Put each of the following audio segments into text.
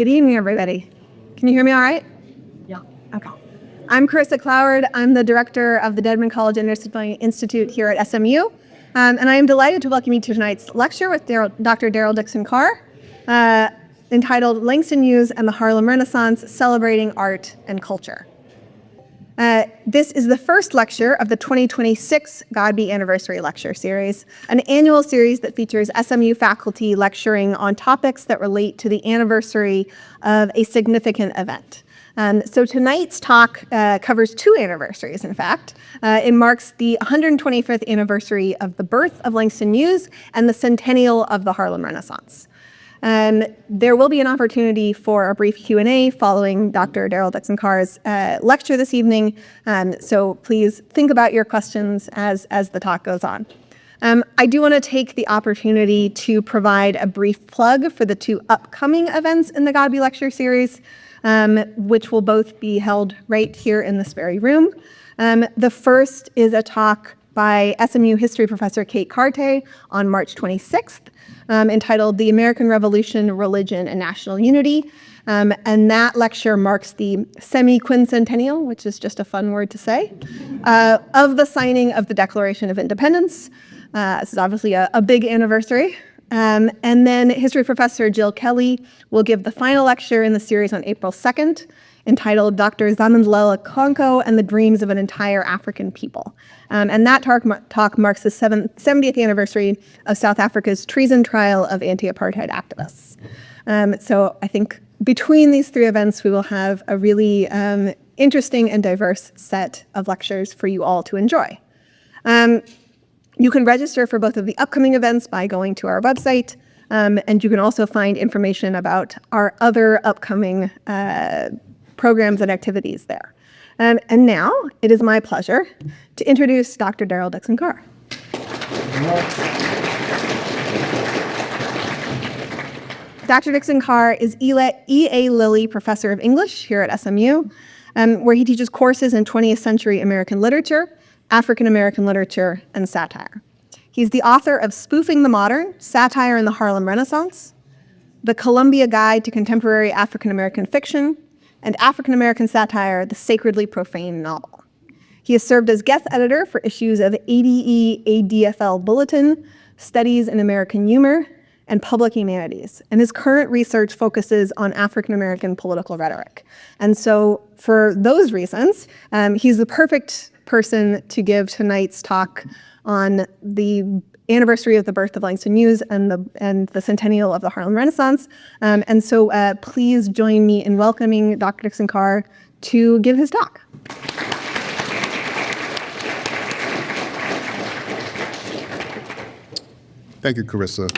Good evening, everybody. Can you hear me all right? Yeah. Okay. I'm Carissa Cloward. I'm the director of the Dedman College Interdisciplinary Institute here at SMU. And I am delighted to welcome you to tonight's lecture with Dr. Darryl Dickson-Carr, entitled Langston Hughes and the Harlem Renaissance, Celebrating Art and Culture. This is the first lecture of the 2026 Godbey Anniversary Lecture Series, an annual series that features SMU faculty lecturing on topics that relate to the anniversary of a significant event. So tonight's talk covers two anniversaries, in fact. It marks the 125th anniversary of the birth of Langston Hughes and the centennial of the Harlem Renaissance. There will be an opportunity for a brief Q&A following Dr. Darryl Dickson-Carr's lecture this evening, so please think about your questions as the talk goes on. I do want to take the opportunity to provide a brief plug for the two upcoming events in the Godbey Lecture Series, which will both be held right here in this very room. The first is a talk by SMU history professor Kate Carte on March 26th, entitled The American Revolution, Religion, and National Unity. And that lecture marks the semi-quincentennial, which is just a fun word to say, of the signing of the Declaration of Independence. This is obviously a big anniversary. And then history professor Jill Kelly will give the final lecture in the series on April 2nd, entitled Dr. Zamindlela Konko and the Dreams of an Entire African People. And that talk marks the 70th anniversary of South Africa's treason trial of anti-apartheid activists. So I think between these three events, we will have a really interesting and diverse set of lectures for you all to enjoy. You can register for both of the upcoming events by going to our website, and you can also find information about our other upcoming programs and activities there. And now it is my pleasure to introduce Dr. Darryl Dickson-Carr. Dr. Dickson-Carr is E.A. Lilly Professor of English here at SMU, where he teaches courses in 20th century American literature, African American literature, and satire. He's the author of Spoofing the Modern, Satire in the Harlem Renaissance, The Columbia Guide to Contemporary African American Fiction, and African American Satire, The Sacredly Profane Novel. He has served as guest editor for issues of ADE ADFL Bulletin, Studies in American Humor, and Public Humanities. And his current research focuses on African American political rhetoric. And so for those reasons, he's the perfect person to give tonight's talk on the anniversary of the birth of Langston Hughes and the centennial of the Harlem Renaissance. And so please join me in welcoming Dr. Dickson-Carr to give his talk. Thank you, Carissa.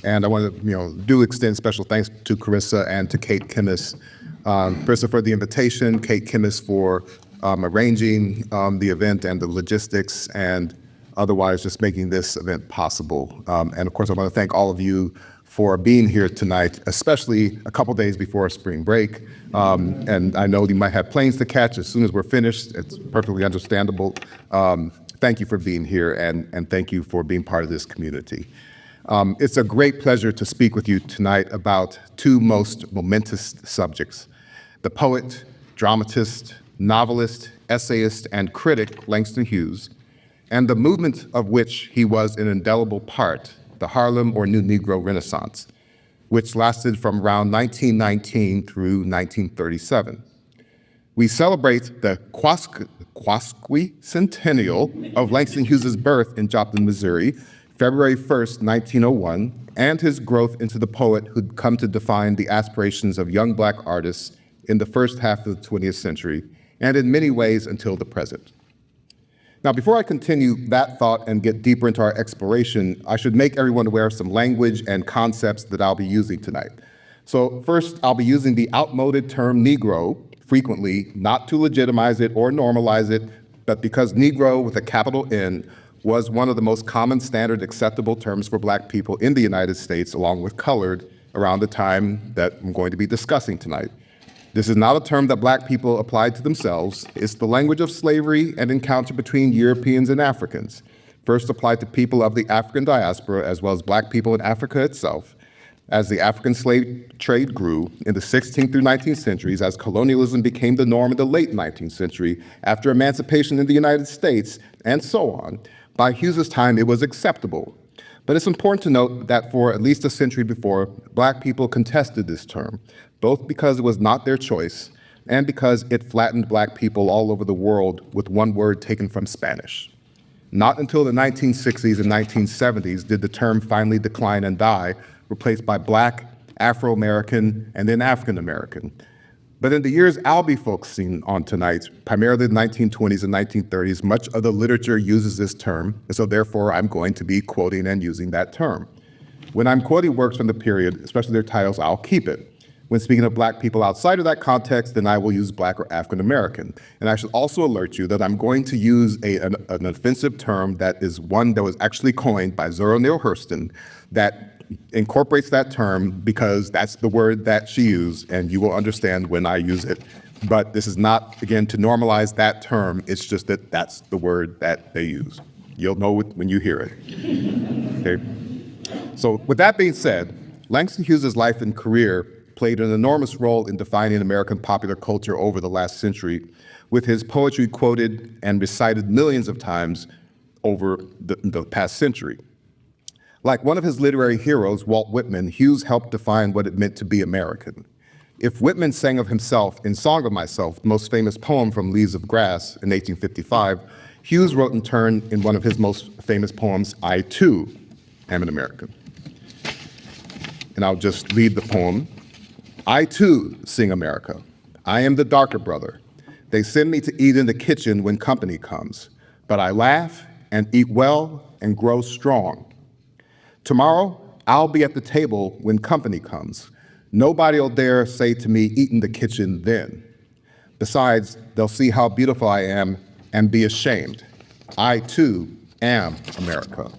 And I want to, do extend special thanks to Carissa and to Kate Kimmis. Carissa for the invitation, Kate Kimmis for arranging the event and the logistics, and otherwise just making this event possible. And of course, I want to thank all of you for being here tonight, especially a couple days before spring break. And I know you might have planes to catch as soon as we're finished. It's perfectly understandable. Thank you for being here, and thank you for being part of this community. It's a great pleasure to speak with you tonight about two most momentous subjects: the poet, dramatist, novelist, essayist, and critic Langston Hughes, and the movement of which he was an indelible part, the Harlem or New Negro Renaissance, which lasted from around 1919 through 1937. We celebrate the quasquicentennial of Langston Hughes' birth in Joplin, Missouri, February 1st, 1901, and his growth into the poet who'd come to define the aspirations of young Black artists in the first half of the 20th century, and in many ways until the present. Now, before I continue that thought and get deeper into our exploration, I should make everyone aware of some language and concepts that I'll be using tonight. So first, I'll be using the outmoded term Negro frequently, not to legitimize it or normalize it, but because Negro with a capital N was one of the most common standard acceptable terms for Black people in the United States, along with colored, around the time that I'm going to be discussing tonight. This is not a term that Black people applied to themselves. It's the language of slavery and encounter between Europeans and Africans, first applied to people of the African diaspora as well as Black people in Africa itself, as the African slave trade grew in the 16th through 19th centuries, as colonialism became the norm in the late 19th century, after emancipation in the United States, and so on, by Hughes's time it was acceptable. But it's important to note that for at least a century before, Black people contested this term, both because it was not their choice and because it flattened Black people all over the world with one word taken from Spanish. Not until the 1960s and 1970s did the term finally decline and die, replaced by Black, Afro-American, and then African-American. But in the years I'll be focusing on tonight, primarily the 1920s and 1930s, much of the literature uses this term, and so therefore I'm going to be quoting and using that term. When I'm quoting works from the period, especially their titles, I'll keep it. When speaking of Black people outside of that context, then I will use Black or African American. And I should also alert you that I'm going to use an offensive term that is one that was actually coined by Zora Neale Hurston that incorporates that term because that's the word that she used, and you will understand when I use it. But this is not, again, to normalize that term, it's just that that's the word that they use. You'll know it when you hear it. Okay. So with that being said, Langston Hughes' life and career played an enormous role in defining American popular culture over the last century, with his poetry quoted and recited millions of times over the past century. Like one of his literary heroes, Walt Whitman, Hughes helped define what it meant to be American. If Whitman sang of himself in Song of Myself, the most famous poem from Leaves of Grass in 1855, Hughes wrote in turn in one of his most famous poems, I Too Am an American. And I'll just read the poem. I too sing America. I am the darker brother. They send me to eat in the kitchen when company comes, but I laugh and eat well and grow strong. Tomorrow, I'll be at the table when company comes. Nobody'll dare say to me, eat in the kitchen then. Besides, they'll see how beautiful I am and be ashamed. I too am America.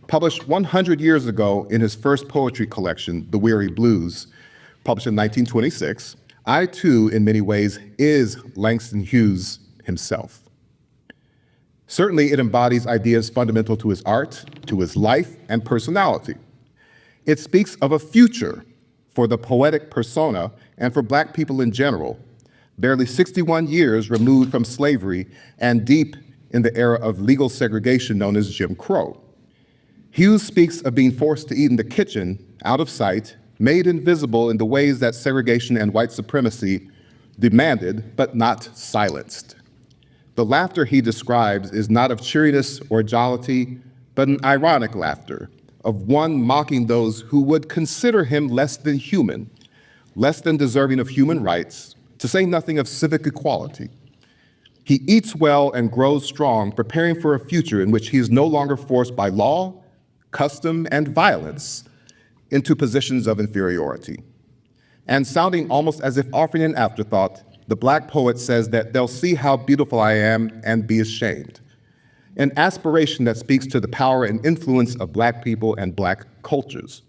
Published 100 years ago in his first poetry collection, The Weary Blues, published in 1926, I too, in many ways, is Langston Hughes himself. Certainly, it embodies ideas fundamental to his art, to his life, and personality. It speaks of a future for the poetic persona and for Black people in general, barely 61 years removed from slavery and deep in the era of legal segregation known as Jim Crow. Hughes speaks of being forced to eat in the kitchen, out of sight, made invisible in the ways that segregation and white supremacy demanded, but not silenced. The laughter he describes is not of cheeriness or jollity, but an ironic laughter, of one mocking those who would consider him less than human, less than deserving of human rights, to say nothing of civic equality. He eats well and grows strong, preparing for a future in which he is no longer forced by law, custom, and violence into positions of inferiority. And sounding almost as if offering an afterthought, the Black poet says that they'll see how beautiful I am and be ashamed. An aspiration that speaks to the power and influence of Black people and Black cultures.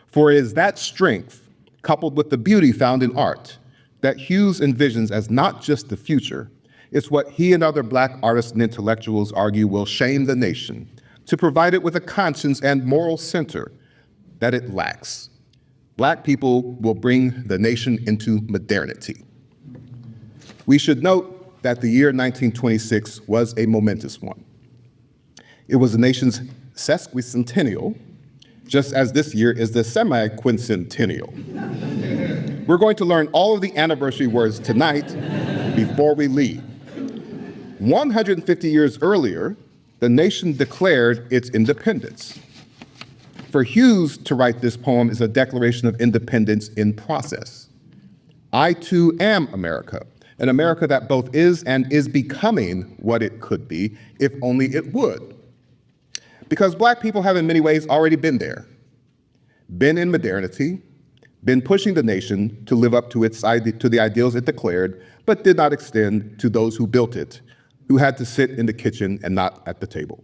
For it is that strength, coupled with the beauty found in art, that Hughes envisions as not just the future, it's what he and other Black artists and intellectuals argue will shame the nation, to provide it with a conscience and moral center that it lacks. Black people will bring the nation into modernity. We should note that the year 1926 was a momentous one. It was the nation's sesquicentennial, just as this year is the semi-quincentennial. We're going to learn all of the anniversary words tonight before we leave. 150 years earlier, the nation declared its independence. For Hughes to write this poem is a declaration of independence in process. I too am America, an America that both is and is becoming what it could be if only it would. Because Black people have in many ways already been there, been in modernity, been pushing the nation to live up to the ideals it declared, but did not extend to those who built it, who had to sit in the kitchen and not at the table.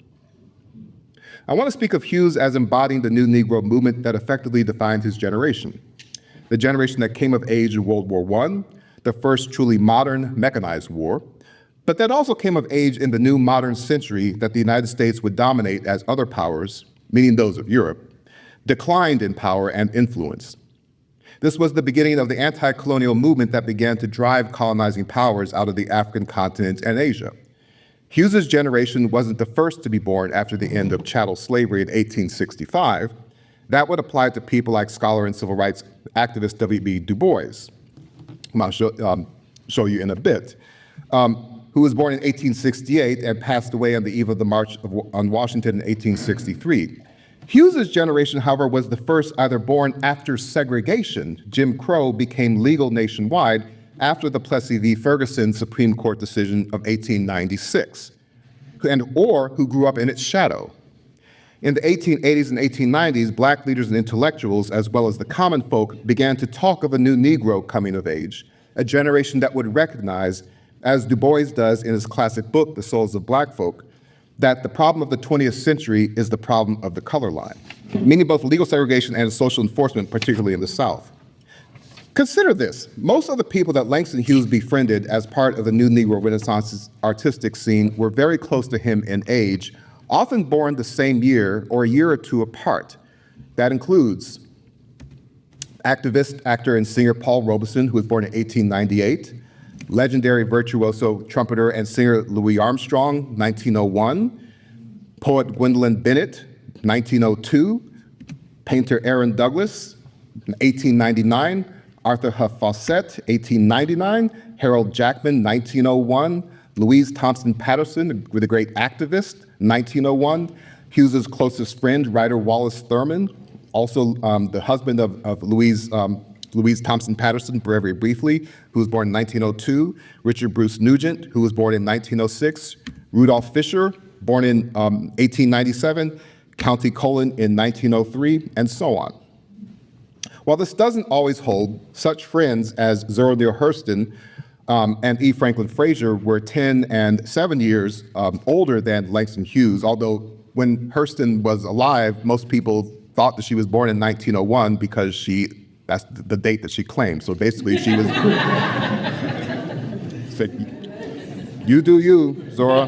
I want to speak of Hughes as embodying the new Negro movement that effectively defined his generation, the generation that came of age in World War I, the first truly modern mechanized war, but that also came of age in the new modern century that the United States would dominate as other powers, meaning those of Europe, declined in power and influence. This was the beginning of the anti-colonial movement that began to drive colonizing powers out of the African continent and Asia. Hughes's generation wasn't the first to be born after the end of chattel slavery in 1865. That would apply to people like scholar and civil rights activist W.B. Du Bois, whom I'll show you in a bit, who was born in 1868 and passed away on the eve of the March on Washington in 1863. Hughes's generation, however, was the first either born after segregation, Jim Crow, became legal nationwide after the Plessy v. Ferguson Supreme Court decision of 1896, or who grew up in its shadow. In the 1880s and 1890s, Black leaders and intellectuals, as well as the common folk, began to talk of a new Negro coming of age, a generation that would recognize, as Du Bois does in his classic book, The Souls of Black Folk, that the problem of the 20th century is the problem of the color line, meaning both legal segregation and social enforcement, particularly in the South. Consider this. Most of the people that Langston Hughes befriended as part of the new Negro Renaissance artistic scene were very close to him in age, often born the same year or a year or two apart. That includes activist, actor, and singer Paul Robeson, who was born in 1898, legendary virtuoso trumpeter and singer Louis Armstrong, 1901, poet Gwendolyn Bennett, 1902, painter Aaron Douglas, 1899, Arthur Huff Fawcett, 1899, Harold Jackman, 1901, Louise Thompson Patterson, the great activist, 1901, Hughes's closest friend, writer Wallace Thurman, also the husband of Louise Thompson Patterson, very briefly, who was born in 1902, Richard Bruce Nugent, who was born in 1906, Rudolph Fisher, born in 1897, County Cullen in 1903, and so on. While this doesn't always hold, such friends as Zora Neale Hurston and E. Franklin Frazier were 10 and 7 years older than Langston Hughes, although when Hurston was alive, most people thought that she was born in 1901 because that's the date that she claimed. So basically she was, said, you do you, Zora.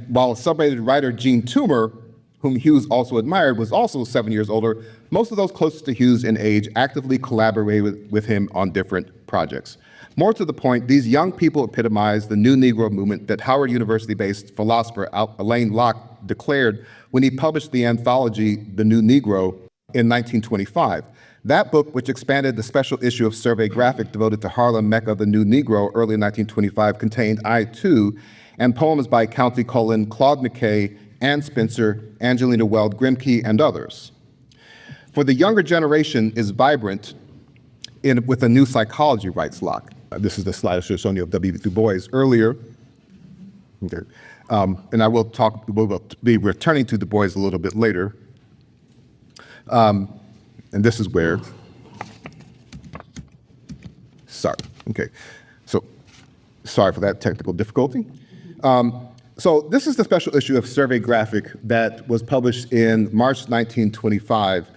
While celebrated writer Jean Toomer, whom Hughes also admired, was also 7 years older, most of those closest to Hughes in age actively collaborated with him on different projects. More to the point, these young people epitomize the new Negro movement that Howard University-based philosopher Alain Locke declared when he published the anthology, The New Negro, in 1925. That book, which expanded the special issue of Survey Graphic devoted to Harlem Mecca, The New Negro, early in 1925, contained I Too, and poems by County Cullen, Claude McKay, Ann Spencer, Angelina Weld Grimke, and others. For the younger generation is vibrant with a new psychology, writes Locke. This is the slide I should have shown you of W. Du Bois earlier. Okay. And we'll be returning to Du Bois a little bit later. And this is where, okay. So, sorry for that technical difficulty. So this is the special issue of Survey Graphic that was published in March 1925.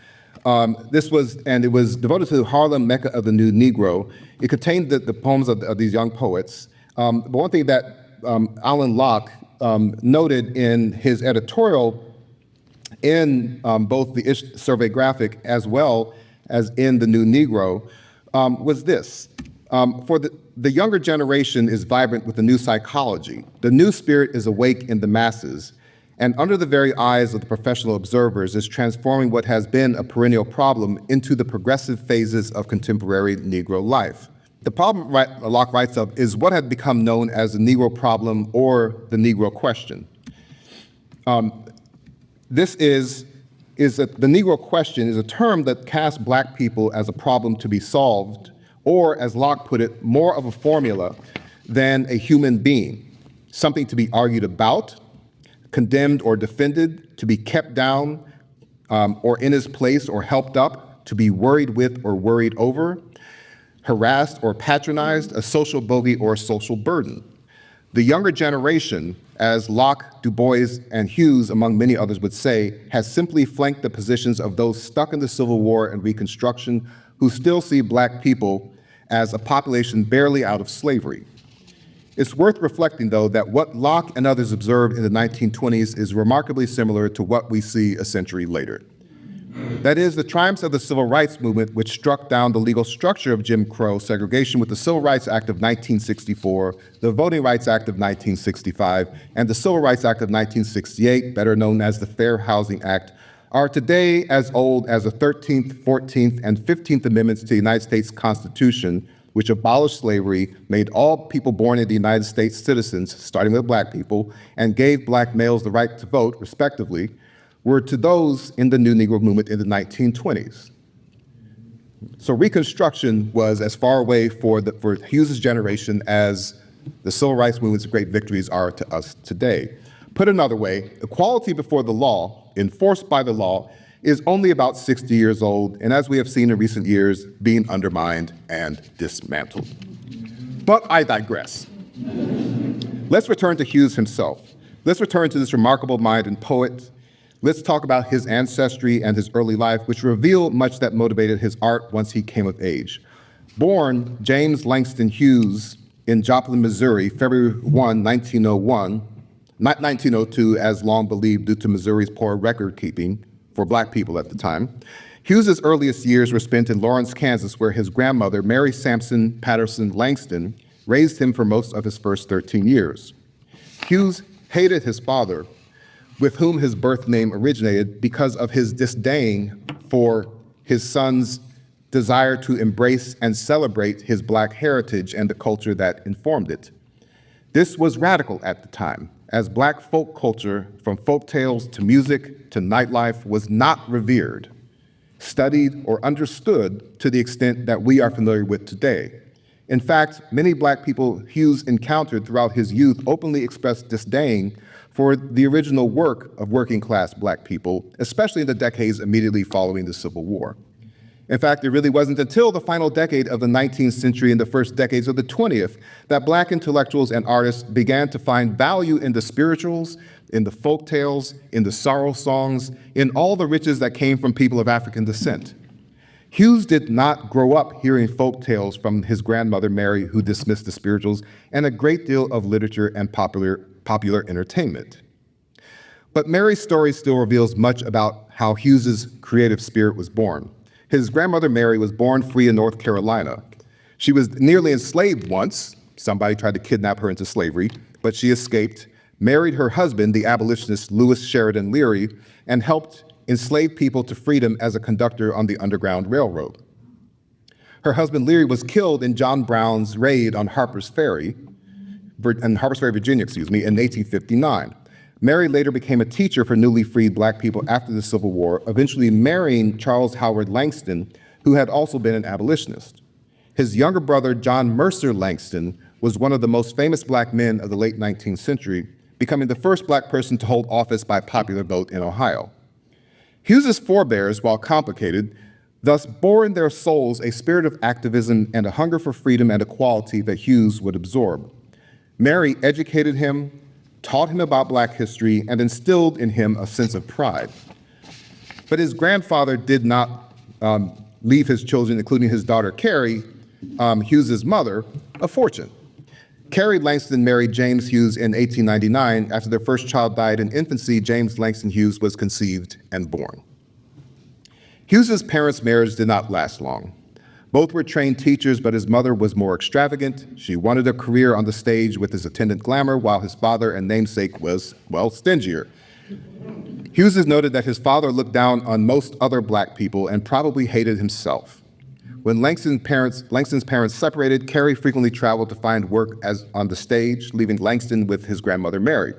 It was devoted to the Harlem Mecca of the New Negro. It contained the poems of these young poets. But one thing that Alain Locke noted in his editorial in both the Survey Graphic as well as in the New Negro was this. For the younger generation is vibrant with a new psychology. The new spirit is awake in the masses, and under the very eyes of the professional observers is transforming what has been a perennial problem into the progressive phases of contemporary Negro life. The problem Locke writes of is what had become known as the Negro problem or the Negro question. The Negro question is a term that casts Black people as a problem to be solved, or as Locke put it, more of a formula than a human being, something to be argued about, condemned or defended, to be kept down or in his place or helped up, to be worried with or worried over, harassed or patronized, a social bogey or a social burden. The younger generation, as Locke, Du Bois, and Hughes, among many others, would say, has simply flanked the positions of those stuck in the Civil War and Reconstruction who still see Black people as a population barely out of slavery. It's worth reflecting, though, that what Locke and others observed in the 1920s is remarkably similar to what we see a century later. That is, the triumphs of the Civil Rights Movement, which struck down the legal structure of Jim Crow segregation with the Civil Rights Act of 1964, the Voting Rights Act of 1965, and the Civil Rights Act of 1968, better known as the Fair Housing Act, are today as old as the 13th, 14th, and 15th Amendments to the United States Constitution, which abolished slavery, made all people born in the United States citizens, starting with black people, and gave black males the right to vote, respectively, were to those in the New Negro movement in the 1920s. So Reconstruction was as far away for Hughes's generation as the Civil Rights Movement's great victories are to us today. Put another way, equality before the law, enforced by the law, is only about 60 years old, and as we have seen in recent years, being undermined and dismantled. But I digress. Let's return to Hughes himself. Let's return to this remarkable mind and poet. Let's talk about his ancestry and his early life, which reveal much that motivated his art once he came of age. Born James Langston Hughes in Joplin, Missouri, February 1, 1901, not 1902 as long believed due to Missouri's poor record keeping for black people at the time. Hughes's earliest years were spent in Lawrence, Kansas, where his grandmother, Mary Sampson Patterson Langston, raised him for most of his first 13 years. Hughes hated his father, with whom his birth name originated, because of his disdain for his son's desire to embrace and celebrate his black heritage and the culture that informed it. This was radical at the time, as black folk culture, from folk tales to music to nightlife, was not revered, studied, or understood to the extent that we are familiar with today. In fact, many black people Hughes encountered throughout his youth openly expressed disdain for the original work of working class black people, especially in the decades immediately following the Civil War. In fact, it really wasn't until the final decade of the 19th century and the first decades of the 20th that black intellectuals and artists began to find value in the spirituals, in the folk tales, in the sorrow songs, in all the riches that came from people of African descent. Hughes did not grow up hearing folk tales from his grandmother Mary, who dismissed the spirituals, and a great deal of literature and popular entertainment. But Mary's story still reveals much about how Hughes's creative spirit was born. His grandmother Mary was born free in North Carolina. She was nearly enslaved once. Somebody tried to kidnap her into slavery, but she escaped, married her husband, the abolitionist Lewis Sheridan Leary, and helped enslave people to freedom as a conductor on the Underground Railroad. Her husband Leary was killed in John Brown's raid on Harper's Ferry, Virginia, in 1859. Mary later became a teacher for newly freed black people after the Civil War, eventually marrying Charles Howard Langston, who had also been an abolitionist. His younger brother, John Mercer Langston, was one of the most famous black men of the late 19th century, becoming the first black person to hold office by popular vote in Ohio. Hughes's forebears, while complicated, thus bore in their souls a spirit of activism and a hunger for freedom and equality that Hughes would absorb. Mary educated him, taught him about black history, and instilled in him a sense of pride. But his grandfather did not leave his children, including his daughter Carrie, Hughes's mother, a fortune. Carrie Langston married James Hughes in 1899. After their first child died in infancy, James Langston Hughes was conceived and born. Hughes's parents' marriage did not last long. Both were trained teachers, but his mother was more extravagant. She wanted a career on the stage with his attendant glamour, while his father and namesake was, well, stingier. Hughes has noted that his father looked down on most other black people and probably hated himself. When Langston's parents separated, Carrie frequently traveled to find work on the stage, leaving Langston with his grandmother Mary.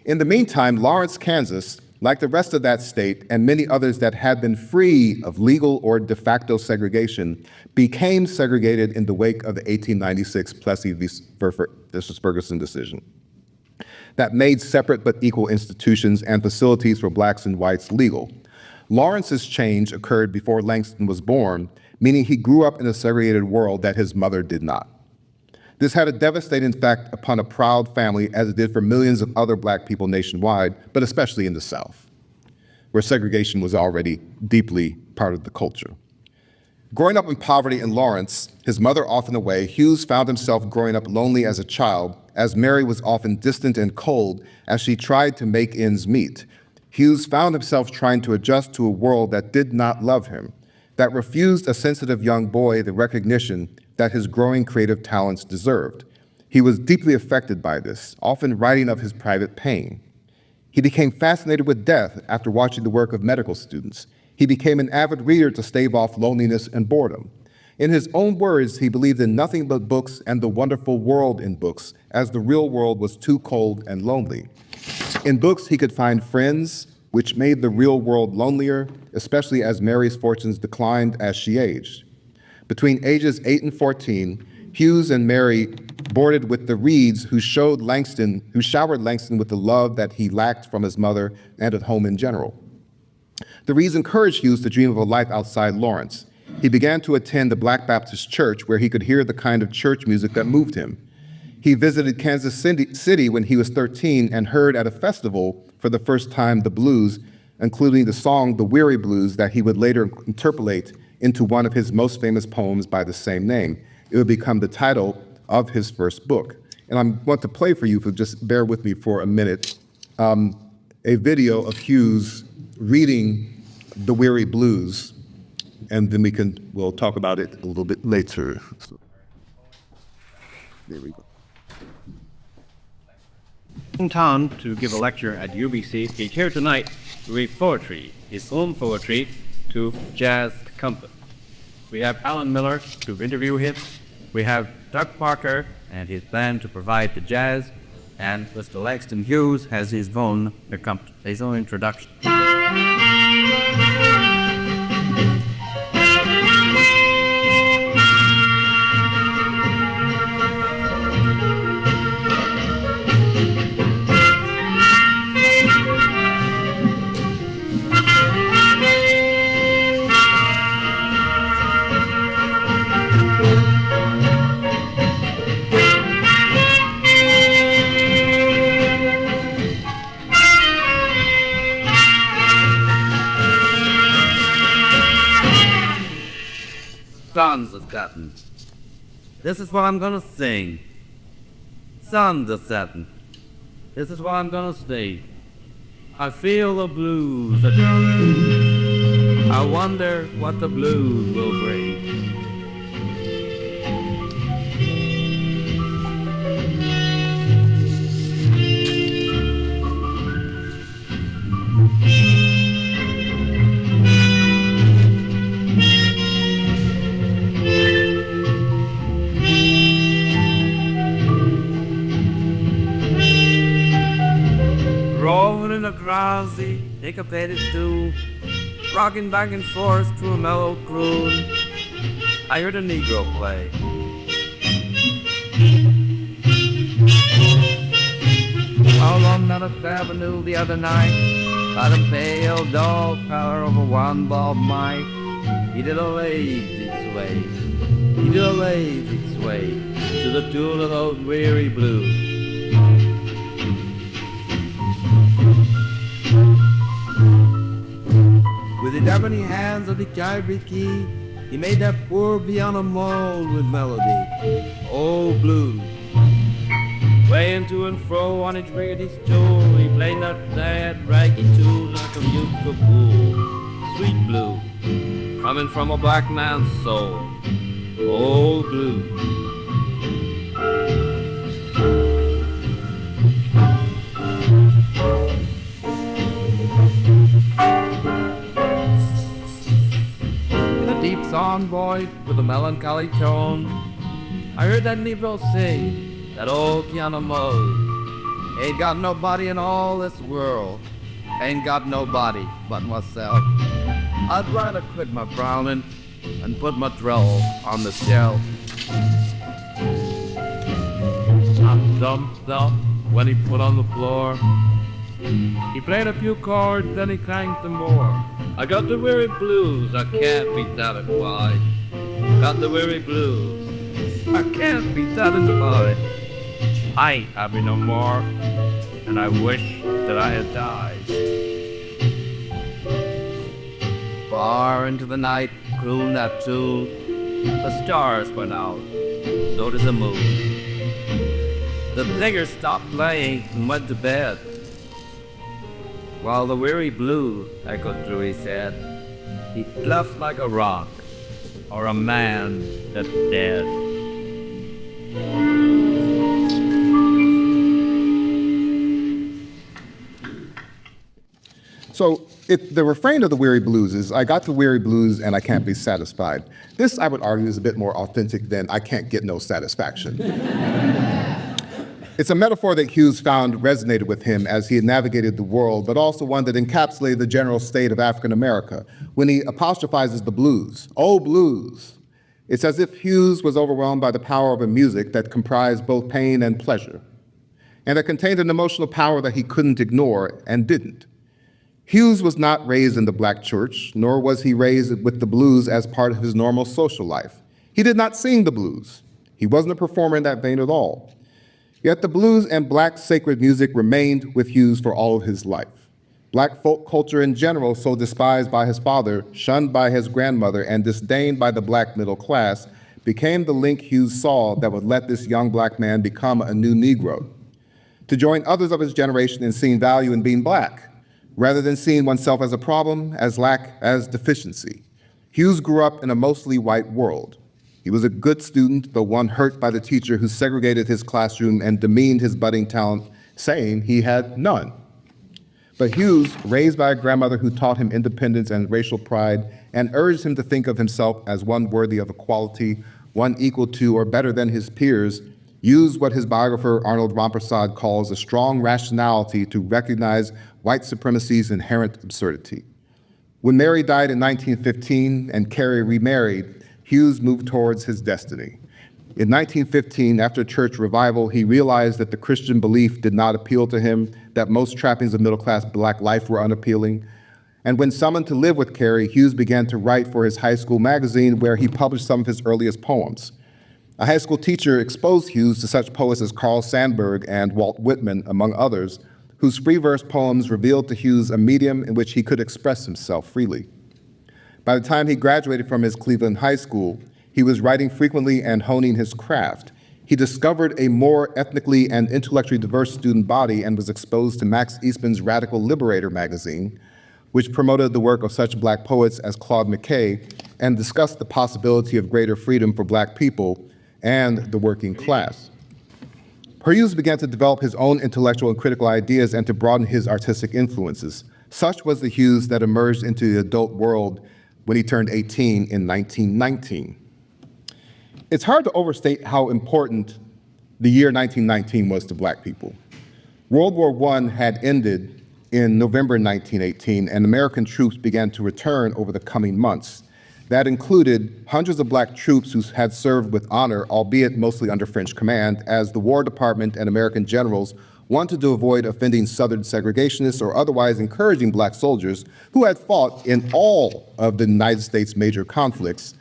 In the meantime, Lawrence, Kansas, like the rest of that state and many others that had been free of legal or de facto segregation, became segregated in the wake of the 1896 Plessy v. Ferguson decision that made separate but equal institutions and facilities for blacks and whites legal. Lawrence's change occurred before Langston was born, meaning he grew up in a segregated world that his mother did not. This had a devastating effect upon a proud family, as it did for millions of other black people nationwide, but especially in the South, where segregation was already deeply part of the culture. Growing up in poverty in Lawrence, his mother often away, Hughes found himself growing up lonely as a child, as Mary was often distant and cold as she tried to make ends meet. Hughes found himself trying to adjust to a world that did not love him, that refused a sensitive young boy the recognition that his growing creative talents deserved. He was deeply affected by this, often writing of his private pain. He became fascinated with death after watching the work of medical students. He became an avid reader to stave off loneliness and boredom. In his own words, he believed in nothing but books and the wonderful world in books, as the real world was too cold and lonely. In books, he could find friends, which made the real world lonelier, especially as Mary's fortunes declined as she aged. Between ages 8 and 14, Hughes and Mary boarded with the Reeds, who showered Langston with the love that he lacked from his mother and at home in general. The Reeds encouraged Hughes to dream of a life outside Lawrence. He began to attend the Black Baptist Church, where he could hear the kind of church music that moved him. He visited Kansas City when he was 13 and heard at a festival for the first time the blues, including the song The Weary Blues that he would later interpolate into one of his most famous poems by the same name. It would become the title of his first book. And I want to play for you, for just bear with me for a minute, a video of Hughes reading The Weary Blues, and then we'll talk about it a little bit later. So, there we go. In town to give a lecture at UBC, he's here tonight to read poetry, his own poetry, to jazz company. We have Alan Miller to interview him. We have Doug Parker and his band to provide the jazz, and Mr. Langston Hughes has his own introduction. Sons of Satin. This is what I'm gonna sing. Sons of Satin. This is what I'm gonna sing. I feel the blues. I wonder what the blues will bring. Rolling in a drowsy, syncopated tune, rocking back and forth to a mellow croon. I heard a Negro play. Along Mellis Avenue the other night, by the pale dog power of a one-ball mic, he did a lazy sway. He did a lazy sway to the tune of those weary blues. With the ebony hands of the ivory key, he made that poor piano mold with melody. Oh, blues. Swaying to and fro on his rickety stool, he played that sad, raggy tune like a musical bull. Sweet blues, coming from a black man's soul. Oh, blues. Deep song voice with a melancholy tone, I heard that Negro sing that old piano mode. Ain't got nobody in all this world, ain't got nobody but myself. I'd rather quit my Browning and put my drill on the shelf. I thumped up when he put on the floor. He played a few chords, then he clanged some more. I got the weary blues, I can't beat that and why. Got the weary blues, I can't beat that and why. I ain't happy no more, and I wish that I had died. Far into the night, cruel Neptune, the stars went out, so did the moon. The singer stopped playing and went to bed, while the weary blue echoed through his head. He bluffed like a rock, or a man that's dead. So the refrain of the Weary Blues is, I got the weary blues and I can't be satisfied. This, I would argue, is a bit more authentic than I can't get no satisfaction. It's a metaphor that Hughes found resonated with him as he had navigated the world, but also one that encapsulated the general state of African America when he apostrophizes the blues. Oh, blues. It's as if Hughes was overwhelmed by the power of a music that comprised both pain and pleasure, and that contained an emotional power that he couldn't ignore and didn't. Hughes was not raised in the black church, nor was he raised with the blues as part of his normal social life. He did not sing the blues. He wasn't a performer in that vein at all. Yet the blues and black sacred music remained with Hughes for all of his life. Black folk culture in general, so despised by his father, shunned by his grandmother, and disdained by the black middle class, became the link Hughes saw that would let this young black man become a new Negro, to join others of his generation in seeing value in being black, rather than seeing oneself as a problem, as lack, as deficiency. Hughes grew up in a mostly white world. He was a good student, though one hurt by the teacher who segregated his classroom and demeaned his budding talent, saying he had none. But Hughes, raised by a grandmother who taught him independence and racial pride and urged him to think of himself as one worthy of equality, one equal to or better than his peers, used what his biographer Arnold Rampersad calls a strong rationality to recognize white supremacy's inherent absurdity. When Mary died in 1915 and Carrie remarried, Hughes moved towards his destiny. In 1915, after church revival, he realized that the Christian belief did not appeal to him, that most trappings of middle-class black life were unappealing. And when summoned to live with Carrie, Hughes began to write for his high school magazine, where he published some of his earliest poems. A high school teacher exposed Hughes to such poets as Carl Sandburg and Walt Whitman, among others, whose free verse poems revealed to Hughes a medium in which he could express himself freely. By the time he graduated from his Cleveland high school, he was writing frequently and honing his craft. He discovered a more ethnically and intellectually diverse student body and was exposed to Max Eastman's Radical Liberator magazine, which promoted the work of such black poets as Claude McKay and discussed the possibility of greater freedom for black people and the working class. Hughes began to develop his own intellectual and critical ideas and to broaden his artistic influences. Such was the Hughes that emerged into the adult world when he turned 18 in 1919. It's hard to overstate how important the year 1919 was to black people. World War I had ended in November 1918, and American troops began to return over the coming months. That included hundreds of black troops who had served with honor, albeit mostly under French command, as the War Department and American generals wanted to avoid offending Southern segregationists or otherwise encouraging black soldiers who had fought in all of the United States' major conflicts,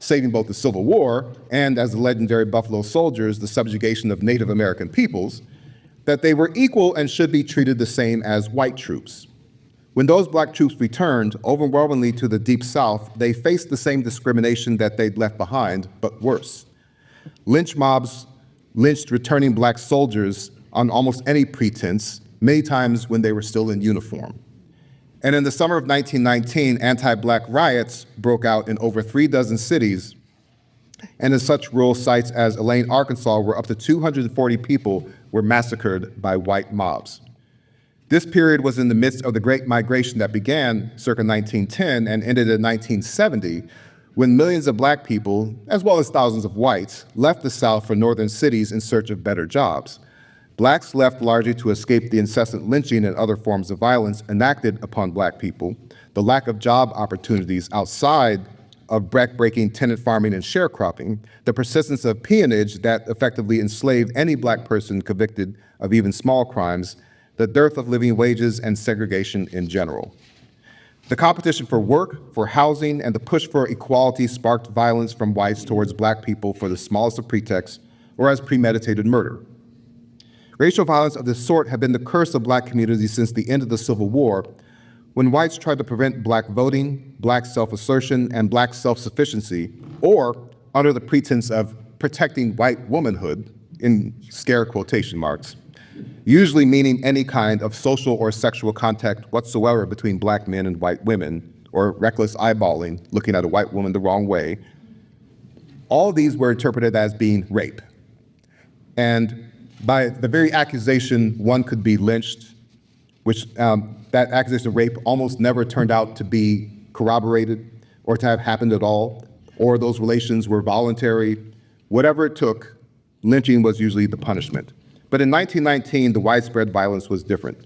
saving both the Civil War and, as the legendary Buffalo Soldiers, the subjugation of Native American peoples, that they were equal and should be treated the same as white troops. When those black troops returned, overwhelmingly to the Deep South, they faced the same discrimination that they'd left behind, but worse. Lynch mobs lynched returning black soldiers on almost any pretense, many times when they were still in uniform. And in the summer of 1919, anti-black riots broke out in over 36 cities, and in such rural sites as Elaine, Arkansas, where up to 240 people were massacred by white mobs. This period was in the midst of the Great Migration that began circa 1910 and ended in 1970, when millions of black people, as well as thousands of whites, left the South for northern cities in search of better jobs. Blacks left largely to escape the incessant lynching and other forms of violence enacted upon black people, the lack of job opportunities outside of break-breaking tenant farming and sharecropping, the persistence of peonage that effectively enslaved any black person convicted of even small crimes, the dearth of living wages, and segregation in general. The competition for work, for housing, and the push for equality sparked violence from whites towards black people for the smallest of pretexts or as premeditated murder. Racial violence of this sort had been the curse of black communities since the end of the Civil War, when whites tried to prevent black voting, black self-assertion, and black self-sufficiency, or under the pretense of protecting white womanhood, in scare quotation marks, usually meaning any kind of social or sexual contact whatsoever between black men and white women, or reckless eyeballing, looking at a white woman the wrong way, all these were interpreted as being rape. And by the very accusation, one could be lynched, which that accusation of rape almost never turned out to be corroborated or to have happened at all, or those relations were voluntary. Whatever it took, lynching was usually the punishment. But in 1919, the widespread violence was different.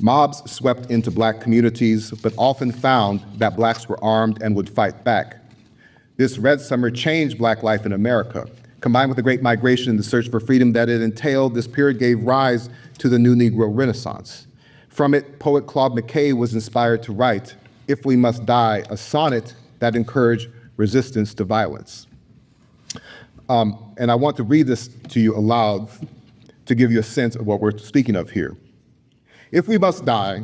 Mobs swept into black communities, but often found that blacks were armed and would fight back. This Red Summer changed black life in America. Combined with the Great Migration and the search for freedom that it entailed, this period gave rise to the new Negro Renaissance. From it, poet Claude McKay was inspired to write, "If We Must Die," a sonnet that encouraged resistance to violence. And I want to read this to you aloud to give you a sense of what we're speaking of here. "If we must die,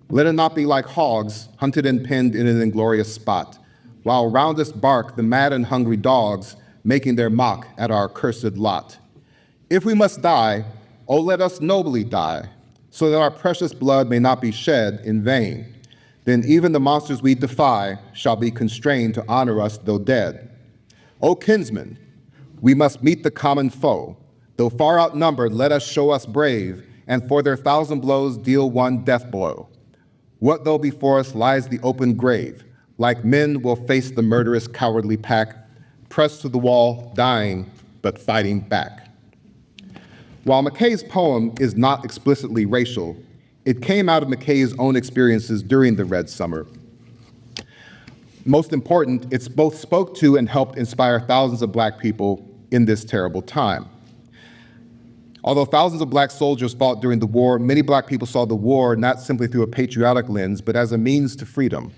let it not be like hogs hunted and pinned in an inglorious spot, while round us bark the mad and hungry dogs, making their mock at our cursed lot. If we must die, oh, let us nobly die, so that our precious blood may not be shed in vain. Then even the monsters we defy shall be constrained to honor us though dead. O kinsmen, we must meet the common foe. Though far outnumbered, let us show us brave, and for their 1,000 blows deal one death blow. What though before us lies the open grave? Like men we'll face the murderous, cowardly pack, pressed to the wall, dying, but fighting back." While McKay's poem is not explicitly racial, it came out of McKay's own experiences during the Red Summer. Most important, it both spoke to and helped inspire thousands of black people in this terrible time. Although thousands of black soldiers fought during the war, many black people saw the war not simply through a patriotic lens, but as a means to freedom.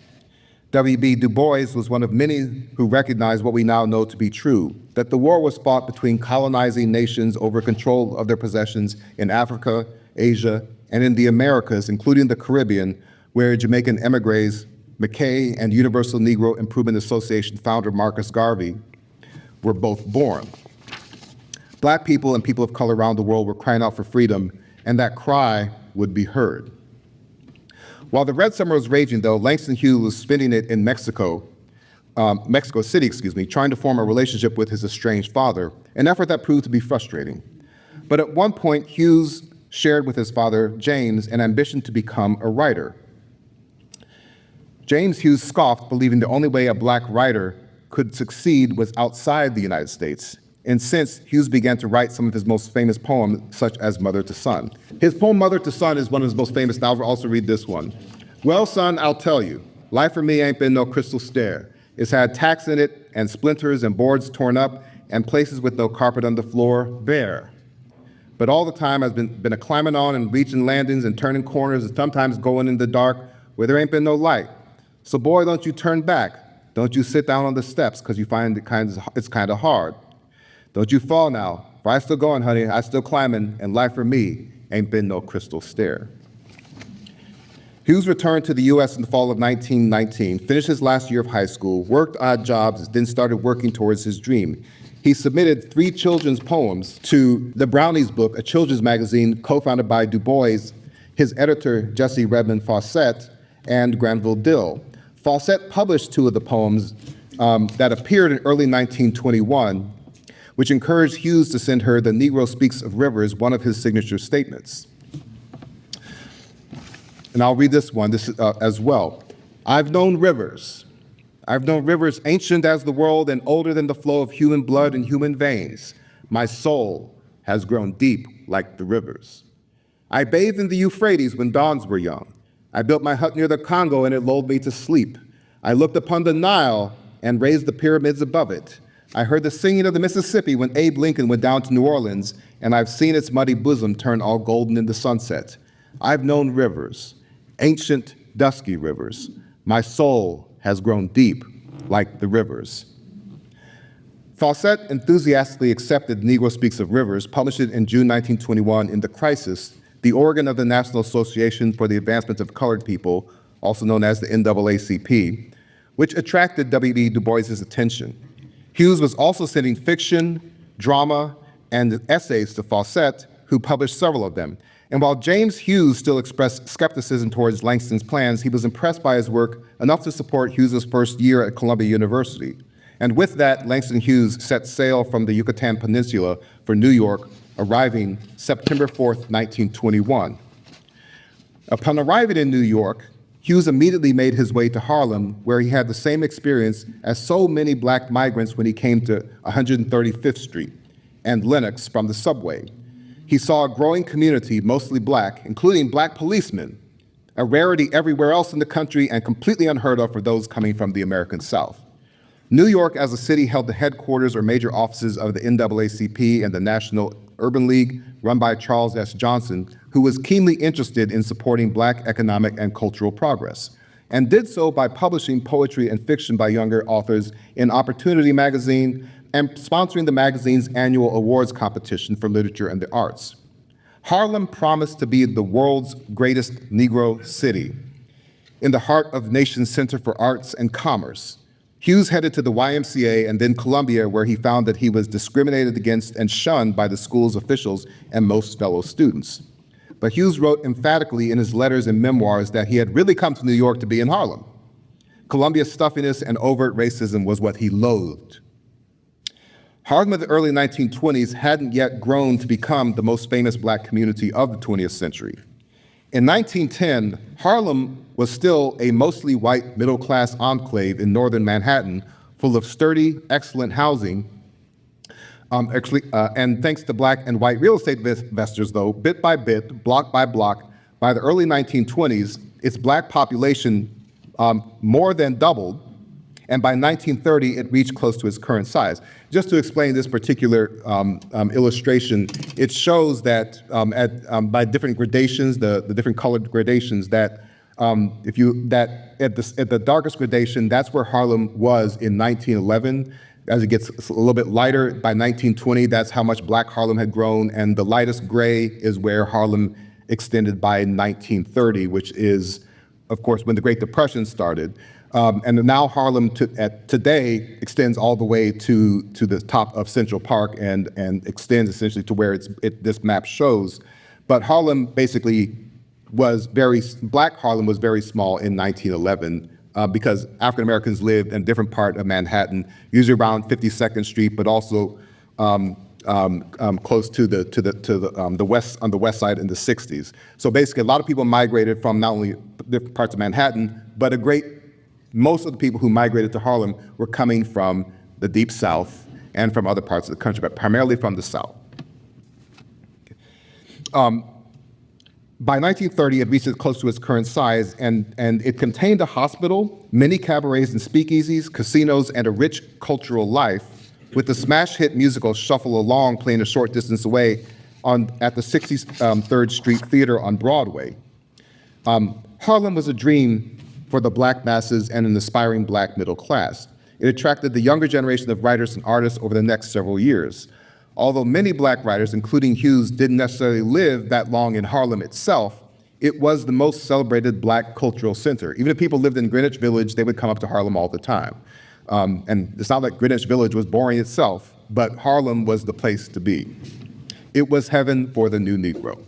W.B. Du Bois was one of many who recognized what we now know to be true, that the war was fought between colonizing nations over control of their possessions in Africa, Asia, and in the Americas, including the Caribbean, where Jamaican emigres, McKay and Universal Negro Improvement Association founder Marcus Garvey were both born. Black people and people of color around the world were crying out for freedom, and that cry would be heard. While the Red Summer was raging, though, Langston Hughes was spending it in Mexico City, trying to form a relationship with his estranged father, an effort that proved to be frustrating. But at one point, Hughes shared with his father, James, an ambition to become a writer. James Hughes scoffed, believing the only way a black writer could succeed was outside the United States. And since Hughes began to write some of his most famous poems, such as Mother to Son. His poem, Mother to Son, is one of his most famous. Now I'll also read this one. "Well, son, I'll tell you, life for me ain't been no crystal stair. It's had tacks in it, and splinters, and boards torn up, and places with no carpet on the floor, bare. But all the time I've been a climbing on and reaching landings and turning corners and sometimes going in the dark where there ain't been no light. So boy, don't you turn back. Don't you sit down on the steps, because you find it's kind of hard. Don't you fall now, for I still going, honey, I still climbing, and life for me ain't been no crystal stair." Hughes returned to the U.S. in the fall of 1919, finished his last year of high school, worked odd jobs, then started working towards his dream. He submitted 3 children's poems to the Brownies book, a children's magazine co-founded by Du Bois, his editor, Jesse Redmond Fawcett, and Granville Dill. Fawcett published 2 of the poems that appeared in early 1921, which encouraged Hughes to send her The Negro Speaks of Rivers, one of his signature statements. And I'll read this one as well. I've known rivers ancient as the world and older than the flow of human blood and human veins. My soul has grown deep like the rivers. I bathed in the Euphrates when dawns were young. I built my hut near the Congo and it lulled me to sleep. I looked upon the Nile and raised the pyramids above it. I heard the singing of the Mississippi when Abe Lincoln went down to New Orleans, and I've seen its muddy bosom turn all golden in the sunset. I've known rivers, ancient, dusky rivers. My soul has grown deep like the rivers. Fawcett enthusiastically accepted Negro Speaks of Rivers, published it in June 1921 in The Crisis, the organ of the National Association for the Advancement of Colored People, also known as the NAACP, which attracted W.E. Du Bois's attention. Hughes was also sending fiction, drama, and essays to Fawcett, who published several of them. And while James Hughes still expressed skepticism towards Langston's plans, he was impressed by his work enough to support Hughes's first year at Columbia University. And with that, Langston Hughes set sail from the Yucatan Peninsula for New York, arriving September 4th, 1921. Upon arriving in New York, Hughes immediately made his way to Harlem, where he had the same experience as so many black migrants when he came to 135th Street and Lenox from the subway. He saw a growing community, mostly black, including black policemen, a rarity everywhere else in the country and completely unheard of for those coming from the American South. New York as a city held the headquarters or major offices of the NAACP and the National Urban League, run by Charles S. Johnson, who was keenly interested in supporting black economic and cultural progress, and did so by publishing poetry and fiction by younger authors in Opportunity magazine and sponsoring the magazine's annual awards competition for literature and the arts. Harlem promised to be the world's greatest Negro city. In the heart of Nation's Center for Arts and Commerce, Hughes headed to the YMCA and then Columbia, where he found that he was discriminated against and shunned by the school's officials and most fellow students. But Hughes wrote emphatically in his letters and memoirs that he had really come to New York to be in Harlem. Columbia's stuffiness and overt racism was what he loathed. Harlem of the early 1920s hadn't yet grown to become the most famous black community of the 20th century. In 1910, Harlem was still a mostly white middle-class enclave in northern Manhattan, full of sturdy, excellent housing. And thanks to black and white real estate investors, though, bit by bit, block by block, by the early 1920s, its black population more than doubled, and by 1930, it reached close to its current size. Just to explain this particular illustration, it shows that by different gradations, the different colored gradations, that at the darkest gradation, that's where Harlem was in 1911. As it gets a little bit lighter, by 1920, that's how much black Harlem had grown, and the lightest gray is where Harlem extended by 1930, which is, of course, when the Great Depression started. And now Harlem today extends all the way to the top of Central Park and extends essentially to where this map shows. But Harlem basically black Harlem was very small in 1911 because African Americans lived in a different part of Manhattan, usually around 52nd Street, but also close to the west, on the west side in the 60s. So basically, a lot of people migrated from not only different parts of Manhattan, but most of the people who migrated to Harlem were coming from the Deep South and from other parts of the country, but primarily from the South. By 1930, it reached close to its current size, and it contained a hospital, many cabarets and speakeasies, casinos, and a rich cultural life, with the smash hit musical Shuffle Along playing a short distance away at the 63rd Street Theater on Broadway. Harlem was a dream for the black masses and an aspiring black middle class. It attracted the younger generation of writers and artists over the next several years. Although many black writers, including Hughes, didn't necessarily live that long in Harlem itself, it was the most celebrated black cultural center. Even if people lived in Greenwich Village, they would come up to Harlem all the time. And it's not like Greenwich Village was boring itself, but Harlem was the place to be. It was heaven for the new Negro.